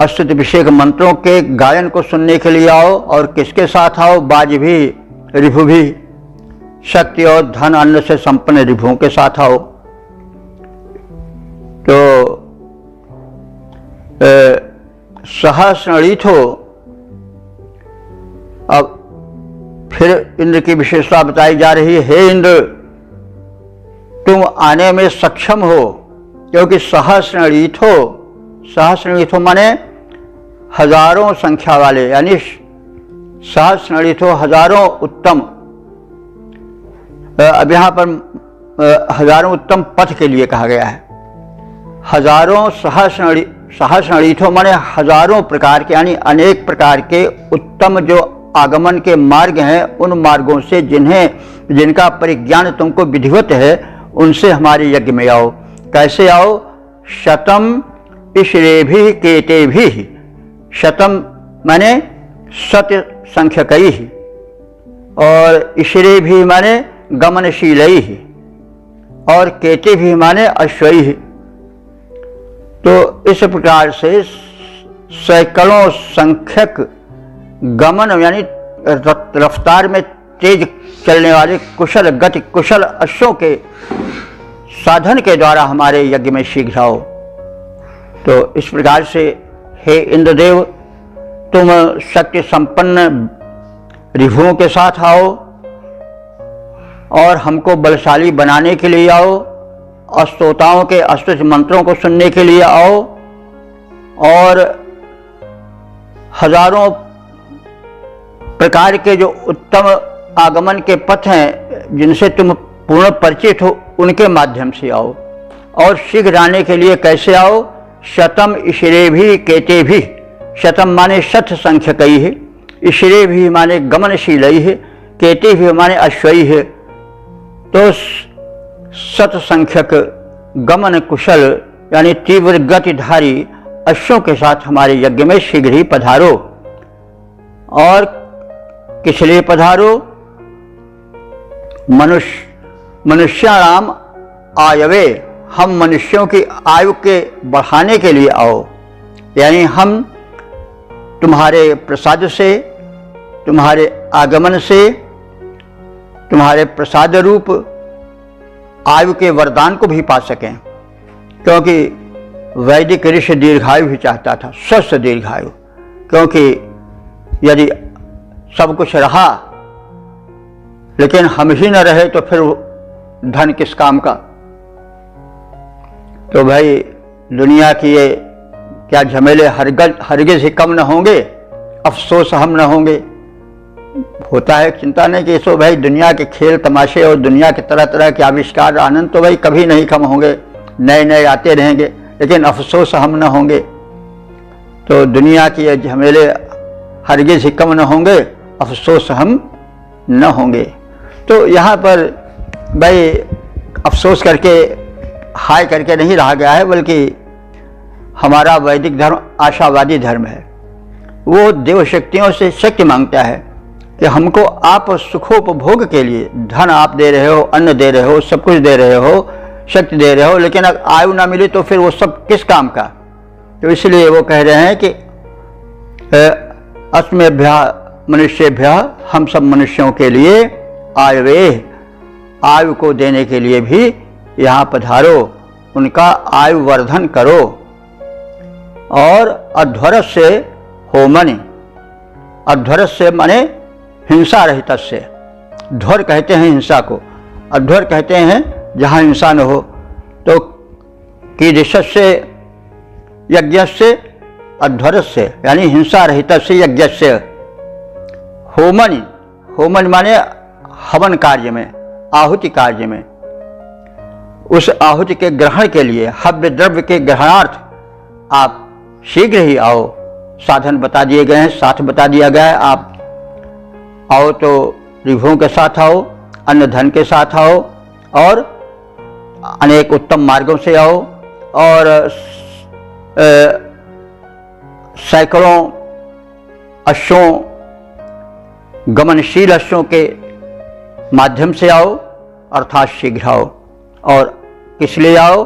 स्तुति विषयक मंत्रों के गायन को सुनने के लिए आओ। और किसके साथ आओ? बाज भी, रिभु भी, शक्ति और धन अन्न से संपन्न रिभुओं के साथ आओ। तो सहस्रणीथो। अब फिर इंद्र की विशेषता बताई जा रही है, हे इंद्र तुम आने में सक्षम हो, क्योंकि सहस्रणीथो, सहस्रणीथो माने हजारों संख्या वाले, यानी सहस्रणीथो हजारों उत्तम। अब यहाँ पर हजारों उत्तम पथ के लिए कहा गया है। हजारों सहस्रणीथो माने हजारों प्रकार के, यानी अनेक प्रकार के उत्तम जो आगमन के मार्ग हैं, उन मार्गों से जिनका परिज्ञान तुमको विधिवत है, उनसे हमारे यज्ञ में आओ। कैसे आओ? शतम इशरेभिः केतेभिः। शतम माने सत्य संख्यकैः, और इशरेभिः माने गमनशीलैः, और केतेभिः माने अश्वैः। तो इस प्रकार से सैकड़ों संख्यक गमन यानी रफ्तार में तेज चलने वाले कुशल गति कुशल अश्वों के साधन के द्वारा हमारे यज्ञ में शीघ्र आओ। तो इस प्रकार से हे इंद्रदेव, तुम शक्ति संपन्न रिभुओं के साथ आओ और हमको बलशाली बनाने के लिए आओ, अस्तोताओं के अस्तुत मंत्रों को सुनने के लिए आओ, और हजारों प्रकार के जो उत्तम आगमन के पथ हैं जिनसे तुम पूर्ण परिचित हो, उनके माध्यम से आओ। और शीघ्र आने के लिए कैसे आओ? शतम इशरेभिः केतेभिः। शतम माने शत संख्यकैः, इशरेभिः माने गमनशीलैः, केतेभिः माने अश्वैः। तो शत संख्यक गमन कुशल यानी तीव्र गतिधारी अश्वों के साथ हमारे यज्ञ में शीघ्र ही पधारो। और किस लिए पधारो? मनुष्याणाम आयवे, हम मनुष्यों की आयु के बढ़ाने के लिए आओ। यानी हम तुम्हारे प्रसाद से, तुम्हारे आगमन से, तुम्हारे प्रसाद रूप आयु के वरदान को भी पा सकें। क्योंकि वैदिक ऋषि दीर्घायु भी चाहता था, स्वस्थ दीर्घायु। क्योंकि यदि सब कुछ रहा लेकिन हम ही न रहे तो फिर धन किस काम का। तो भाई दुनिया की ये क्या झमेले हरगिज ही कम न होंगे, अफसोस हम न होंगे। होता है चिंता नहीं कि सो भाई दुनिया के खेल तमाशे और दुनिया के तरह तरह के आविष्कार आनंद तो भाई कभी नहीं कम होंगे, नए नए आते रहेंगे, लेकिन अफसोस हम न होंगे। तो दुनिया की ये झमेले हरगिज ही कम न होंगे, अफसोस हम न होंगे। तो यहाँ पर भाई अफसोस करके हाय करके नहीं रहा गया है, बल्कि हमारा वैदिक धर्म आशावादी धर्म है। वो देव शक्तियों से शक्ति मांगता है कि हमको आप सुखोपभोग के लिए धन आप दे रहे हो, अन्न दे रहे हो, सब कुछ दे रहे हो, शक्ति दे रहे हो, लेकिन अगर आयु ना मिले तो फिर वो सब किस काम का। तो इसलिए वो कह रहे हैं कि अस्मेभ्यः मनुष्येभ्यः, हम सब मनुष्यों के लिए आयवे, आयु को देने के लिए भी यहाँ पधारो, उनका आयु वर्धन करो। और अध्वरस्य होमनि, अध्वरस्य माने हिंसा रहित से। ध्वर कहते हैं हिंसा को, अध्वर कहते हैं जहाँ हिंसा न हो। तो कीदृशस्य यज्ञस्य अध्वरस्य यानी हिंसा रहित से यज्ञस्य। होमनि, होमन माने हवन कार्य में, आहुति कार्य में, उस आहुति के ग्रहण के लिए, हव्य द्रव्य के ग्रहणार्थ आप शीघ्र ही आओ। साधन बता दिए गए हैं, साथ बता दिया गया है। आप आओ तो रिभुओं के साथ आओ, अन्न धन के साथ आओ, और अनेक उत्तम मार्गों से आओ, और सैकड़ों अश्वों, गमनशील अश्वों के माध्यम से आओ, अर्थात शीघ्र आओ। और किस लिए आओ?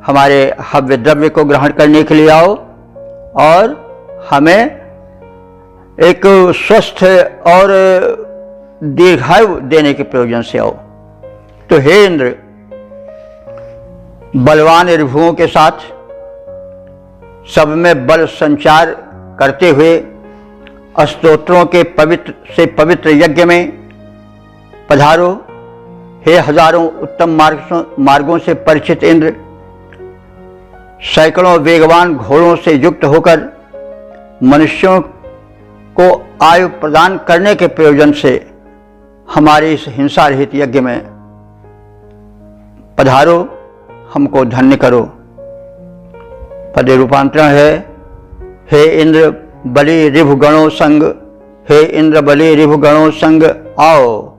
हमारे हव्य द्रव्य को ग्रहण करने के लिए आओ, और हमें एक स्वस्थ और दीर्घायु देने के प्रयोजन से आओ। तो हे इंद्र, बलवान रिभुओं के साथ सब में बल संचार करते हुए स्तोत्रों के पवित्र यज्ञ में पधारो। हे हजारों उत्तम मार्गों से परिचित इंद्र, सैकड़ों वेगवान घोड़ों से युक्त होकर मनुष्यों को आयु प्रदान करने के प्रयोजन से हमारे इस हिंसा रहित यज्ञ में पधारो, हमको धन्य करो। पद रूपांतरण है, हे इंद्र बलि रिभुगणों संग, हे इंद्र बलि रिभुगणों संग आओ,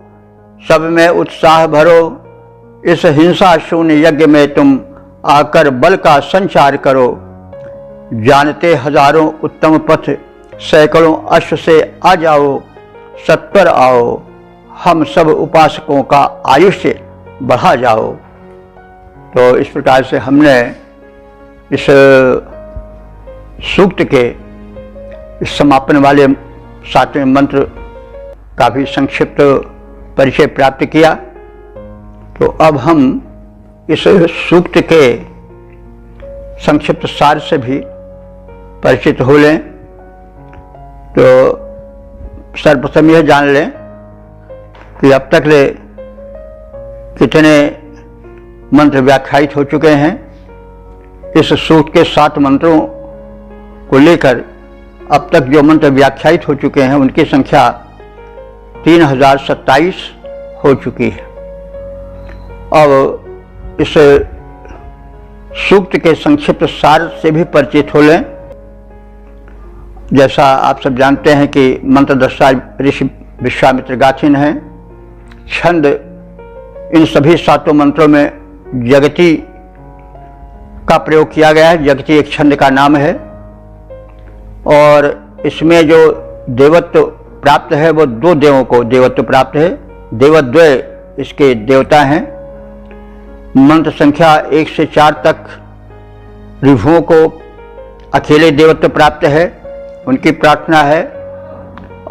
सब में उत्साह भरो। इस हिंसा शून्य यज्ञ में तुम आकर बल का संचार करो। जानते हजारों उत्तम पथ, सैकड़ों अश्व से आ जाओ, सत्वर आओ, हम सब उपासकों का आयुष्य बढ़ा जाओ। तो इस प्रकार से हमने इस सूक्त के इस समापन वाले 7वें मंत्र का भी संक्षिप्त परिचय प्राप्त किया। तो अब हम इस सूक्त के संक्षिप्त सार से भी परिचित हो लें। तो सर्वप्रथम यह जान लें कि अब तक ले कितने मंत्र व्याख्यायित हो चुके हैं। इस सूक्त के 7 मंत्रों को लेकर अब तक जो मंत्र व्याख्यायित हो चुके हैं उनकी संख्या 3027 हो चुकी है। अब इस सूक्त के संक्षिप्त सार से भी परिचित हो लें। जैसा आप सब जानते हैं कि मंत्र दृष्टा ऋषि विश्वामित्र गाथिन हैं। छंद इन सभी 7 मंत्रों में जगती का प्रयोग किया गया है। जगती एक छंद का नाम है और इसमें जो देवत्व प्राप्त है वो 2 देवों को देवत्व प्राप्त है। देवद्वय इसके देवता हैं। मंत्र संख्या 1 से 4 तक ऋभुओं को अकेले देवत्व प्राप्त है, उनकी प्रार्थना है।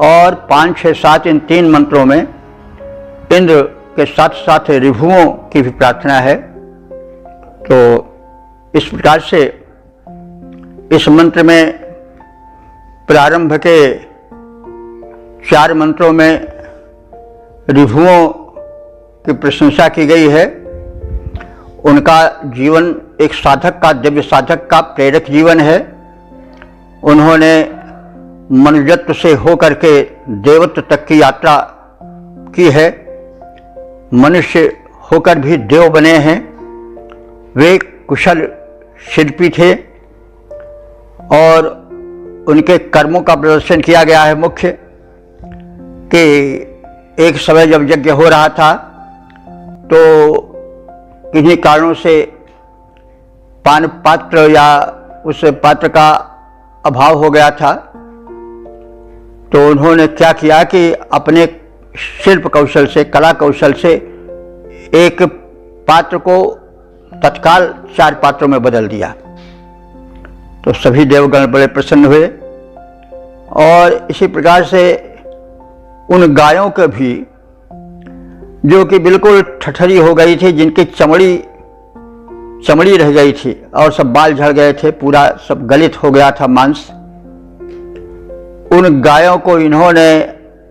और 5, 6, 7 इन 3 मंत्रों में इंद्र के साथ साथ ऋभुओं की भी प्रार्थना है। तो इस प्रकार से इस मंत्र में प्रारंभ के 4 मंत्रों में ऋभुओं की प्रशंसा की गई है। उनका जीवन एक साधक का, दिव्य साधक का प्रेरक जीवन है। उन्होंने मनुष्यत्व से होकर के देवत्व तक की यात्रा की है। मनुष्य होकर भी देव बने हैं। वे कुशल शिल्पी थे और उनके कर्मों का प्रदर्शन किया गया है। मुख्य कि एक समय जब यज्ञ हो रहा था तो किन्हीं कारणों से पान पात्र या उस पात्र का अभाव हो गया था। तो उन्होंने क्या किया कि अपने शिल्प कौशल से, कला कौशल से एक पात्र को तत्काल 4 पात्रों में बदल दिया। तो सभी देवगण बड़े प्रसन्न हुए। और इसी प्रकार से उन गायों के भी, जो कि बिल्कुल ठठरी हो गई थी, जिनकी चमड़ी रह गई थी और सब बाल झड़ गए थे, पूरा सब गलित हो गया था मांस, उन गायों को इन्होंने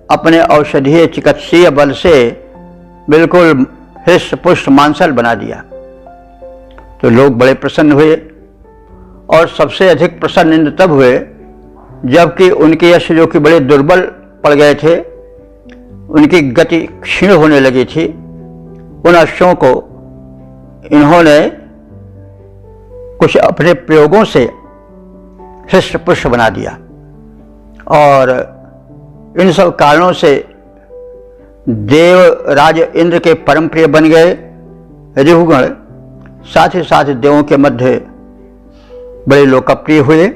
अपने औषधीय चिकित्सीय बल से बिल्कुल हृष्ट पुष्ट मांसल बना दिया। तो लोग बड़े प्रसन्न हुए। और सबसे अधिक प्रसन्न इंद्र तब हुए जबकि उनके यश, जो कि बड़े दुर्बल पड़ गए थे, उनकी गति क्षीण होने लगी थी, उन अश्वों को इन्होंने कुछ अपने प्रयोगों से हृष्ट पुष्ट बना दिया। और इन सब कारणों से देवराज इंद्र के परम प्रिय बन गए ऋभुगण। साथ ही साथ देवों के मध्य बड़े लोकप्रिय हुए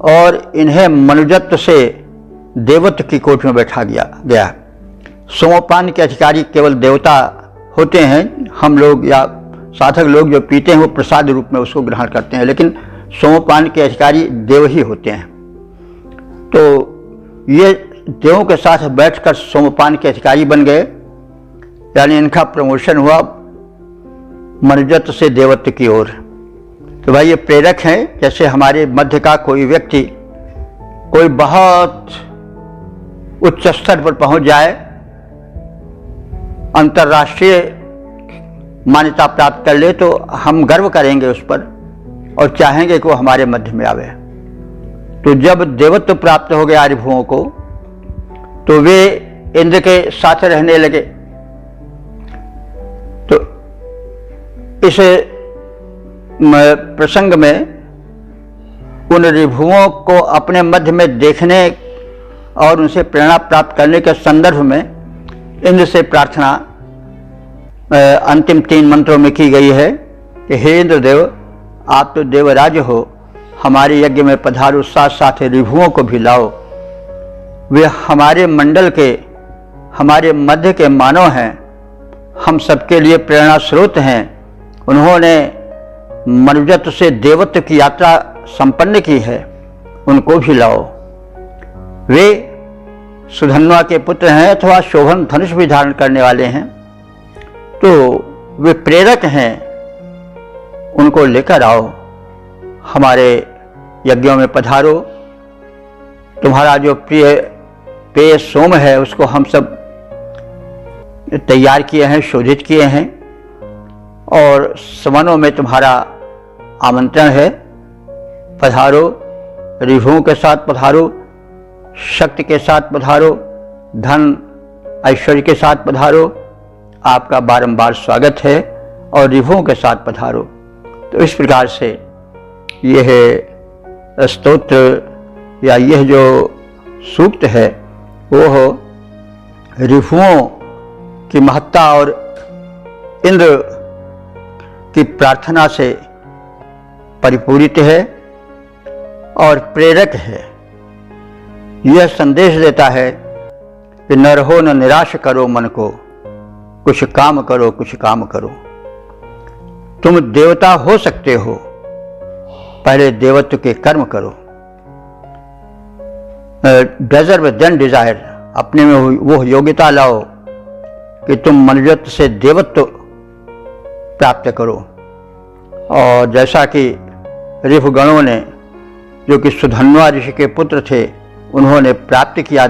और इन्हें मनुजत्व से देवत्व की कोट में बैठा गया। सोमपान के अधिकारी केवल देवता होते हैं। हम लोग या साधक लोग जो पीते हैं वो प्रसाद रूप में उसको ग्रहण करते हैं, लेकिन सोमपान के अधिकारी देव ही होते हैं। तो ये देवों के साथ बैठकर सोमपान के अधिकारी बन गए, यानी इनका प्रमोशन हुआ मनुजत्व से देवत्व की ओर। तो भाई ये प्रेरक हैं। जैसे हमारे मध्य का कोई व्यक्ति कोई बहुत उच्च स्तर पर पहुंच जाए, अंतर्राष्ट्रीय मान्यता प्राप्त कर ले, तो हम गर्व करेंगे उस पर और चाहेंगे कि वो हमारे मध्य में आवे। तो जब देवत्व प्राप्त हो गया आर्यभुओं को, तो वे इंद्र के साथ रहने लगे। तो इस प्रसंग में उन ऋभुओं को अपने मध्य में देखने और उनसे प्रेरणा प्राप्त करने के संदर्भ में इंद्र से प्रार्थना अंतिम 3 मंत्रों में की गई है कि हे इंद्रदेव, आप तो देवराज हो, हमारे यज्ञ में पधारो, साथ साथ ऋभुओं को भी लाओ। वे हमारे मंडल के, हमारे मध्य के मानव हैं, हम सबके लिए प्रेरणा स्रोत हैं। उन्होंने मनुजत्व से देवत्व की यात्रा संपन्न की है, उनको भी लाओ। वे सुधन्वा के पुत्र हैं अथवा शोभन धनुष भी धारण करने वाले हैं, तो वे प्रेरक हैं, उनको लेकर आओ, हमारे यज्ञों में पधारो। तुम्हारा जो प्रिय पेय सोम है उसको हम सब तैयार किए हैं, शोधित किए हैं, और समनों में तुम्हारा आमंत्रण है। पधारो, ऋभुओं के साथ पधारो, शक्ति के साथ पधारो, धन ऐश्वर्य के साथ पधारो, आपका बारंबार स्वागत है, और ऋभुओं के साथ पधारो। तो इस प्रकार से यह स्तोत्र या यह जो सूक्त है वो ऋभुओं की महत्ता और इंद्र की प्रार्थना से परिपूरित है और प्रेरक है। यह संदेश देता है कि न रहो, न निराश करो मन को, कुछ काम करो, कुछ काम करो। तुम देवता हो सकते हो, पहले देवत्व के कर्म करो। डिजर्व देन डिजायर, अपने में वो योग्यता लाओ कि तुम मनुष्यत्व से देवत्व प्राप्त करो। और जैसा कि ऋभुगणों ने, जो कि सुधन्वा ऋषि के पुत्र थे, उन्होंने प्राप्त किया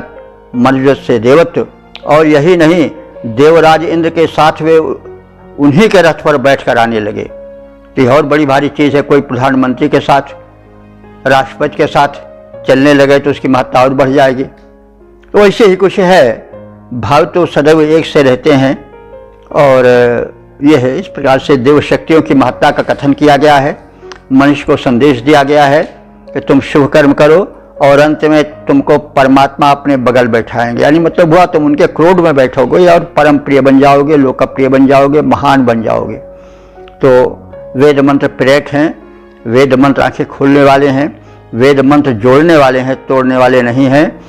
मनुष्यत्व से देवत्व, और यही नहीं, देवराज इंद्र के साथ वे उन्हीं के रथ पर बैठकर आने लगे। तो यह और बड़ी भारी चीज़ है, कोई प्रधानमंत्री के साथ, राष्ट्रपति के साथ चलने लगे तो उसकी महत्ता और बढ़ जाएगी। तो ऐसे ही कुछ है, भाव तो सदैव एक से रहते हैं। और यह है, इस प्रकार से देव शक्तियों की महत्ता का कथन किया गया है। मनुष्य को संदेश दिया गया है कि तुम शुभ कर्म करो और अंत में तुमको परमात्मा अपने बगल बैठाएंगे। यानी मतलब हुआ तुम उनके क्रोध में बैठोगे और परम प्रिय बन जाओगे, लोकप्रिय बन जाओगे, महान बन जाओगे। तो वेद मंत्र प्रेरक हैं, वेद मंत्र आंखें खोलने वाले हैं, वेद मंत्र जोड़ने वाले हैं, तोड़ने वाले नहीं हैं।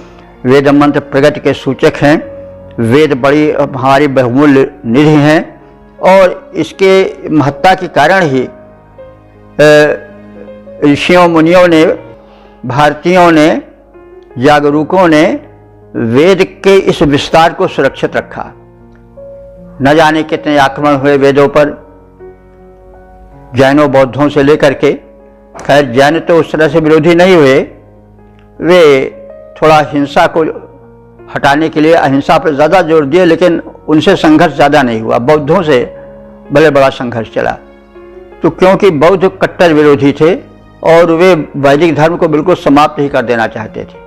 वेद मंत्र प्रगति के सूचक हैं, वेद बड़ी हमारी बहुमूल्य निधि हैं, और इसके महत्ता के कारण ही ऋषियों मुनियों ने, भारतीयों ने, जागरूकों ने वेद के इस विस्तार को सुरक्षित रखा। न जाने कितने आक्रमण हुए वेदों पर, जैनों बौद्धों से लेकर के। खैर जैन तो उस तरह से विरोधी नहीं हुए, वे थोड़ा हिंसा को हटाने के लिए अहिंसा पर ज़्यादा जोर दिए, लेकिन उनसे संघर्ष ज़्यादा नहीं हुआ। बौद्धों से भले बड़ा संघर्ष चला, तो क्योंकि बौद्ध कट्टर विरोधी थे और वे वैदिक धर्म को बिल्कुल समाप्त ही कर देना चाहते थे,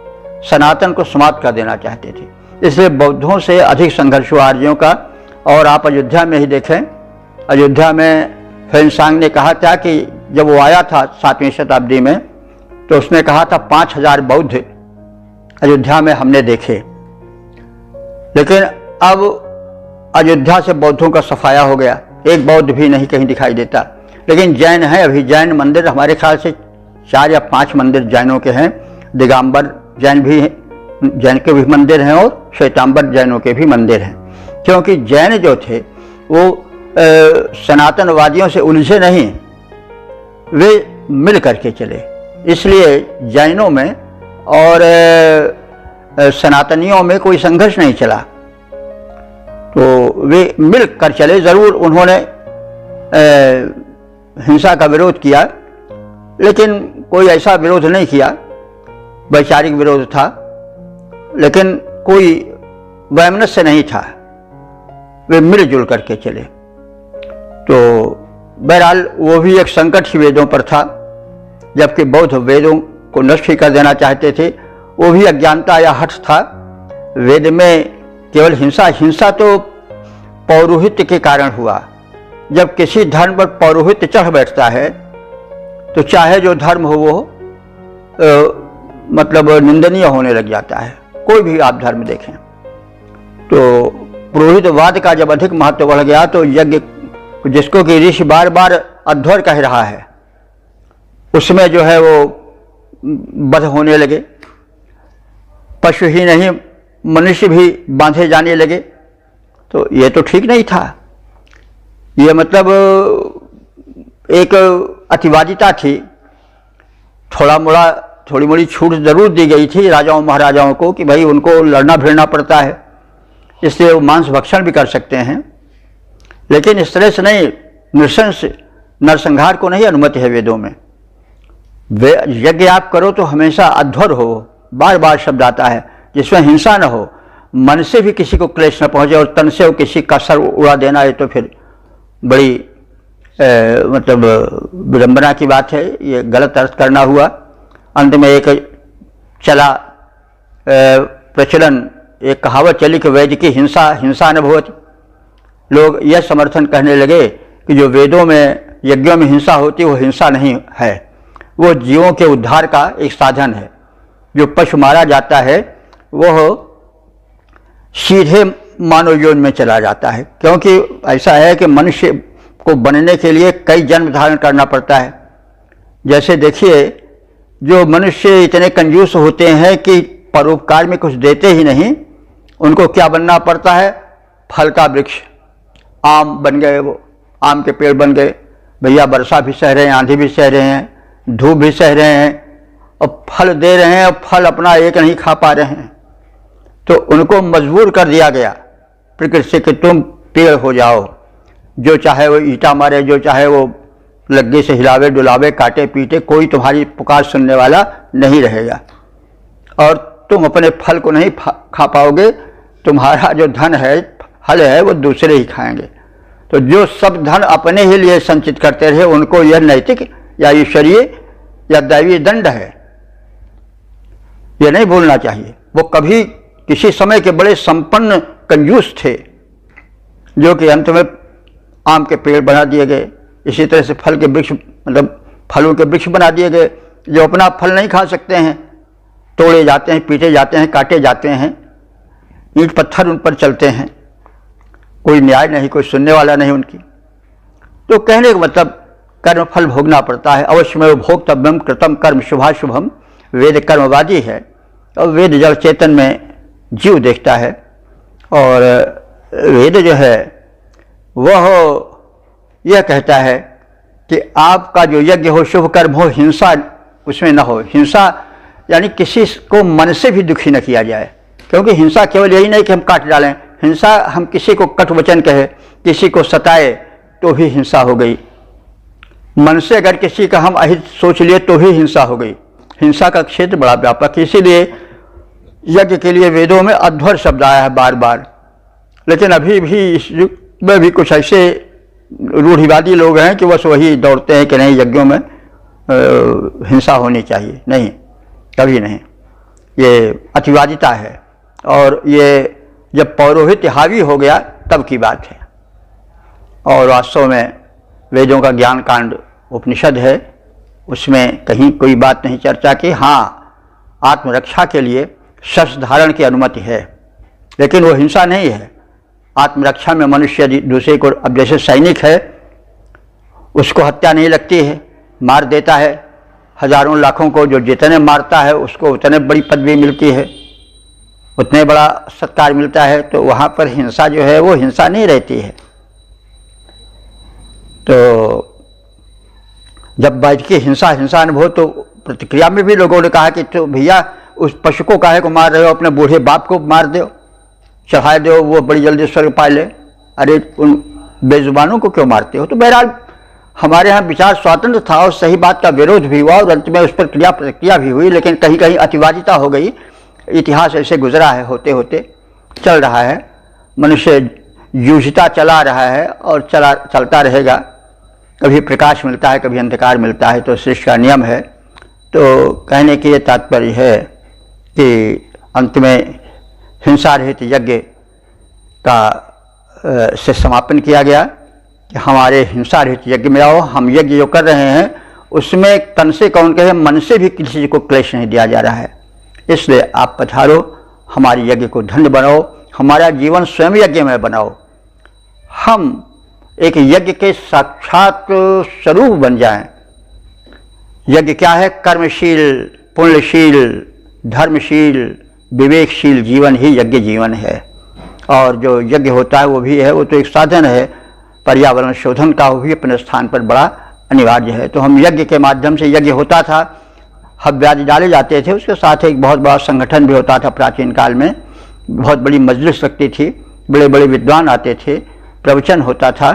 सनातन को समाप्त कर देना चाहते थे, इसलिए बौद्धों से अधिक संघर्ष हुआ आर्यों का। और आप अयोध्या में ही देखें, अयोध्या में ह्वेनसांग ने कहा था कि जब वो आया था 7वीं शताब्दी में, तो उसने कहा था 5000 बौद्ध अयोध्या में हमने देखे। लेकिन अब अयोध्या से बौद्धों का सफाया हो गया, एक बौद्ध भी नहीं कहीं दिखाई देता। लेकिन जैन है, अभी जैन मंदिर हमारे ख्याल से 4 या 5 मंदिर जैनों के हैं। दिगंबर जैन भी, जैन के भी मंदिर हैं और श्वेतांबर जैनों के भी मंदिर हैं। क्योंकि जैन जो थे वो सनातनवादियों से उलझे नहीं, वे मिल करके चले, इसलिए जैनों में और सनातनियों में कोई संघर्ष नहीं चला। तो वे मिल कर चले। ज़रूर उन्होंने हिंसा का विरोध किया, लेकिन कोई ऐसा विरोध नहीं किया, वैचारिक विरोध था, लेकिन कोई वैमनस्य नहीं था, वे मिलजुल करके चले। तो बहरहाल वो भी एक संकट ही वेदों पर था, जबकि बौद्ध वेदों को नष्ट ही कर देना चाहते थे। वो भी अज्ञानता या हठ था। वेद में केवल हिंसा तो पौरोहित्य के कारण हुआ। जब किसी धर्म पर पौरोहित्य चढ़ बैठता है तो चाहे जो धर्म हो वो मतलब निंदनीय होने लग जाता है। कोई भी आप धर्म देखें तो पुरोहितवाद का जब अधिक महत्व बढ़ गया तो यज्ञ, जिसको कि ऋषि बार बार अध्वर कह रहा है, उसमें जो है वो वध होने लगे। पशु ही नहीं मनुष्य भी बांधे जाने लगे। तो ये तो ठीक नहीं था। ये मतलब एक अतिवादिता थी। थोड़ी मोड़ी छूट जरूर दी गई थी राजाओं महाराजाओं को कि भाई उनको लड़ना भिड़ना पड़ता है, इसलिए वो मांस भक्षण भी कर सकते हैं, लेकिन इस तरह से नहीं। नृशंस नरसंहार को नहीं अनुमति है वेदों में। यज्ञ आप करो तो हमेशा अध्वर हो, बार बार शब्द आता है, जिसमें हिंसा न हो, मन से भी किसी को क्लेश न पहुंचे और तन से किसी का सर उड़ा देना, ये तो फिर बड़ी मतलब विडंबना की बात है। ये गलत अर्थ करना हुआ। अंत में एक चला प्रचलन, एक कहावत चली कि वैद्य की हिंसा न भवति। लोग यह समर्थन कहने लगे कि जो वेदों में यज्ञों में हिंसा होती वो हिंसा नहीं है, वो जीवों के उद्धार का एक साधन है। जो पशु मारा जाता है वह सीधे मानव योनि में चला जाता है, क्योंकि ऐसा है कि मनुष्य को बनने के लिए कई जन्म धारण करना पड़ता है। जैसे देखिए, जो मनुष्य इतने कंजूस होते हैं कि परोपकार में कुछ देते ही नहीं, उनको क्या बनना पड़ता है? फल का वृक्ष। आम बन गए, वो आम के पेड़ बन गए। भैया वर्षा भी सह रहे हैं, आंधी भी सह रहे हैं, धूप भी सह रहे हैं, और फल दे रहे हैं, और फल अपना एक नहीं खा पा रहे हैं। तो उनको मजबूर कर दिया गया प्रकृति से कि तुम पेड़ हो जाओ, जो चाहे वो ईंटा मारे, जो चाहे वो लग्गे से हिलावे डुलावे, काटे पीटे, कोई तुम्हारी पुकार सुनने वाला नहीं रहेगा, और तुम अपने फल को नहीं खा पाओगे। तुम्हारा जो धन है, फल है, वो दूसरे ही खाएंगे। तो जो सब धन अपने ही लिए संचित करते रहे, उनको यह नैतिक या ईश्वरीय या दैवीय दंड है, यह नहीं भूलना चाहिए। वो कभी किसी समय के बड़े संपन्न कंजूस थे, जो कि अंत में आम के पेड़ बना दिए गए। इसी तरह से फल के वृक्ष, मतलब फलों के वृक्ष बना दिए गए, जो अपना फल नहीं खा सकते हैं, तोड़े जाते हैं, पीटे जाते हैं, काटे जाते हैं, ईंट पत्थर उन पर चलते हैं, कोई न्याय नहीं, कोई सुनने वाला नहीं उनकी। तो कहने का मतलब कर्म फल भोगना पड़ता है। अवश्य में भोक्तव्यम कृतम कर्म शुभाशुभम। वेद कर्मवादी है, और वेद जड़ चेतन में जीव देखता है। और वेद जो है वह यह कहता है कि आपका जो यज्ञ हो, शुभ कर्म हो, हिंसा उसमें न हो। हिंसा यानी किसी को मन से भी दुखी न किया जाए, क्योंकि हिंसा केवल यही नहीं कि हम काट डालें। हिंसा हम किसी को कटु वचन कहे, किसी को सताए, तो भी हिंसा हो गई। मन से अगर किसी का हम अहित सोच लिए तो ही हिंसा हो गई। हिंसा का क्षेत्र बड़ा व्यापक, इसीलिए यज्ञ के लिए वेदों में अध्वर शब्द आया है बार बार। लेकिन अभी भी इस युग में भी कुछ ऐसे रूढ़िवादी लोग हैं कि बस वही दौड़ते हैं कि नहीं, यज्ञों में हिंसा होनी चाहिए। नहीं, कभी नहीं। ये अतिवादिता है, और ये जब पौरोहित्य हावी हो गया तब की बात है। और वास्तव में वेदों का ज्ञान कांड उपनिषद है, उसमें कहीं कोई बात नहीं चर्चा की। हाँ, आत्मरक्षा के लिए शस्त्र धारण की अनुमति है, लेकिन वो हिंसा नहीं है। आत्मरक्षा में मनुष्य यदि दूसरे को, अब जैसे सैनिक है, उसको हत्या नहीं लगती है, मार देता है हजारों लाखों को, जो जितने मारता है उसको उतने बड़ी पदवी मिलती है, उतने बड़ा सत्कार मिलता है। तो वहाँ पर हिंसा जो है वो हिंसा नहीं रहती है। तो जब बैठ के हिंसा अनुभव, तो प्रतिक्रिया में भी लोगों ने कहा कि तो भैया उस पशु को काहे को मार रहे हो, अपने बूढ़े बाप को मार दो, चढ़ा दो, वो बड़ी जल्दी स्वर्ग पा ले। अरे उन बेजुबानों को क्यों मारते हो? तो बहरहाल हमारे यहाँ विचार स्वातंत्र था और सही बात का विरोध भी हुआ और अंत में उस पर क्रिया प्रतिक्रिया भी हुई, लेकिन कहीं कहीं अतिवादिता हो गई। इतिहास ऐसे गुजरा है, होते होते चल रहा है, मनुष्य जूझता चला रहा है और चलता रहेगा। कभी प्रकाश मिलता है, कभी अंधकार मिलता है, तो सृष्टि का नियम है। तो कहने की ये तात्पर्य है कि अंत में हिंसा रहित यज्ञ का से समापन किया गया कि हमारे हिंसा रहित यज्ञ में आओ। हम यज्ञ जो कर रहे हैं उसमें तन से कौन कहे मन से भी किसी को क्लेश नहीं दिया जा रहा है, इसलिए आप पधारो, हमारे यज्ञ को धन्य बनाओ, हमारा जीवन स्वयं यज्ञ में बनाओ, हम एक यज्ञ के साक्षात स्वरूप बन जाएं। यज्ञ क्या है? कर्मशील, पुण्यशील, धर्मशील, विवेकशील जीवन ही यज्ञ जीवन है। और जो यज्ञ होता है वो भी है, वो तो एक साधन है पर्यावरण शोधन का, वो भी अपने स्थान पर बड़ा अनिवार्य है। तो हम यज्ञ के माध्यम से, यज्ञ होता था, हव्यादि डाले जाते थे, उसके साथ एक बहुत बड़ा संगठन भी होता था। प्राचीन काल में बहुत बड़ी मजलिस लगती थी, बड़े बड़े विद्वान आते थे, प्रवचन होता था,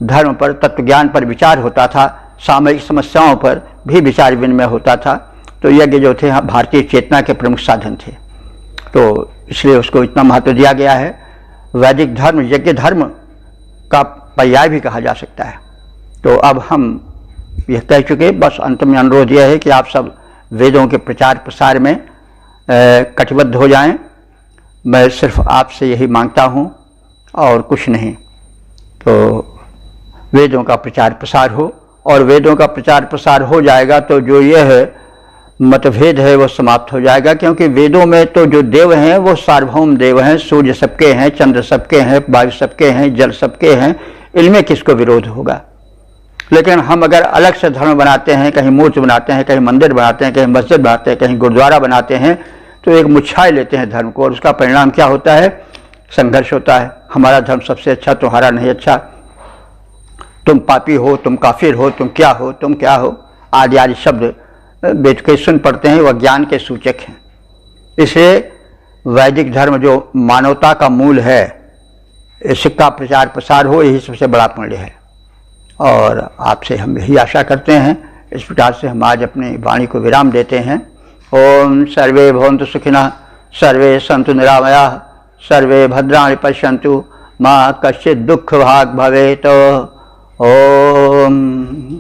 धर्म पर, तत्वज्ञान पर विचार होता था, सामयिक समस्याओं पर भी विचार विनिमय होता था। तो यज्ञ जो थे भारतीय चेतना के प्रमुख साधन थे, तो इसलिए उसको इतना महत्व दिया गया है। वैदिक धर्म यज्ञ धर्म का पर्याय भी कहा जा सकता है। तो अब हम यह कह चुके, बस अंत में अनुरोध यह है कि आप सब वेदों के प्रचार प्रसार में कटिबद्ध हो जाएं। मैं सिर्फ आपसे यही मांगता हूं और कुछ नहीं। तो वेदों का प्रचार प्रसार हो, और वेदों का प्रचार प्रसार हो जाएगा तो जो ये है मतभेद है वो समाप्त हो जाएगा। क्योंकि वेदों में तो जो देव हैं वो सार्वभौम देव हैं, सूर्य सबके हैं, चंद्र सबके हैं, वायु सबके हैं, जल सबके हैं, इनमें किसको विरोध होगा। लेकिन हम अगर अलग से धर्म बनाते हैं, कहीं मूर्ति बनाते हैं, कहीं मंदिर बनाते हैं, कहीं मस्जिद बनाते हैं, कहीं गुरुद्वारा बनाते हैं, तो एक मुच्छाए लेते हैं धर्म को, और उसका परिणाम क्या होता है? संघर्ष होता है। हमारा धर्म सबसे अच्छा, तुम्हारा नहीं अच्छा, तुम पापी हो, तुम काफिर हो, तुम क्या हो, तुम क्या हो, आदि आदि शब्द वेद के सुन पड़ते हैं, वह ज्ञान के सूचक हैं। इसलिए वैदिक धर्म जो मानवता का मूल है, इसका प्रचार प्रसार हो, यही सबसे बड़ा पुण्य है। और आपसे हम यही आशा करते हैं। इस प्रकार से हम आज अपनी वाणी को विराम देते हैं। ओम सर्वे भवन्तु सुखिनः, सर्वे सन्तु निरामयाः, सर्वे भद्राणि पश्यन्तु, मा कश्चित् दुःख भाग् भवेत्। ओम।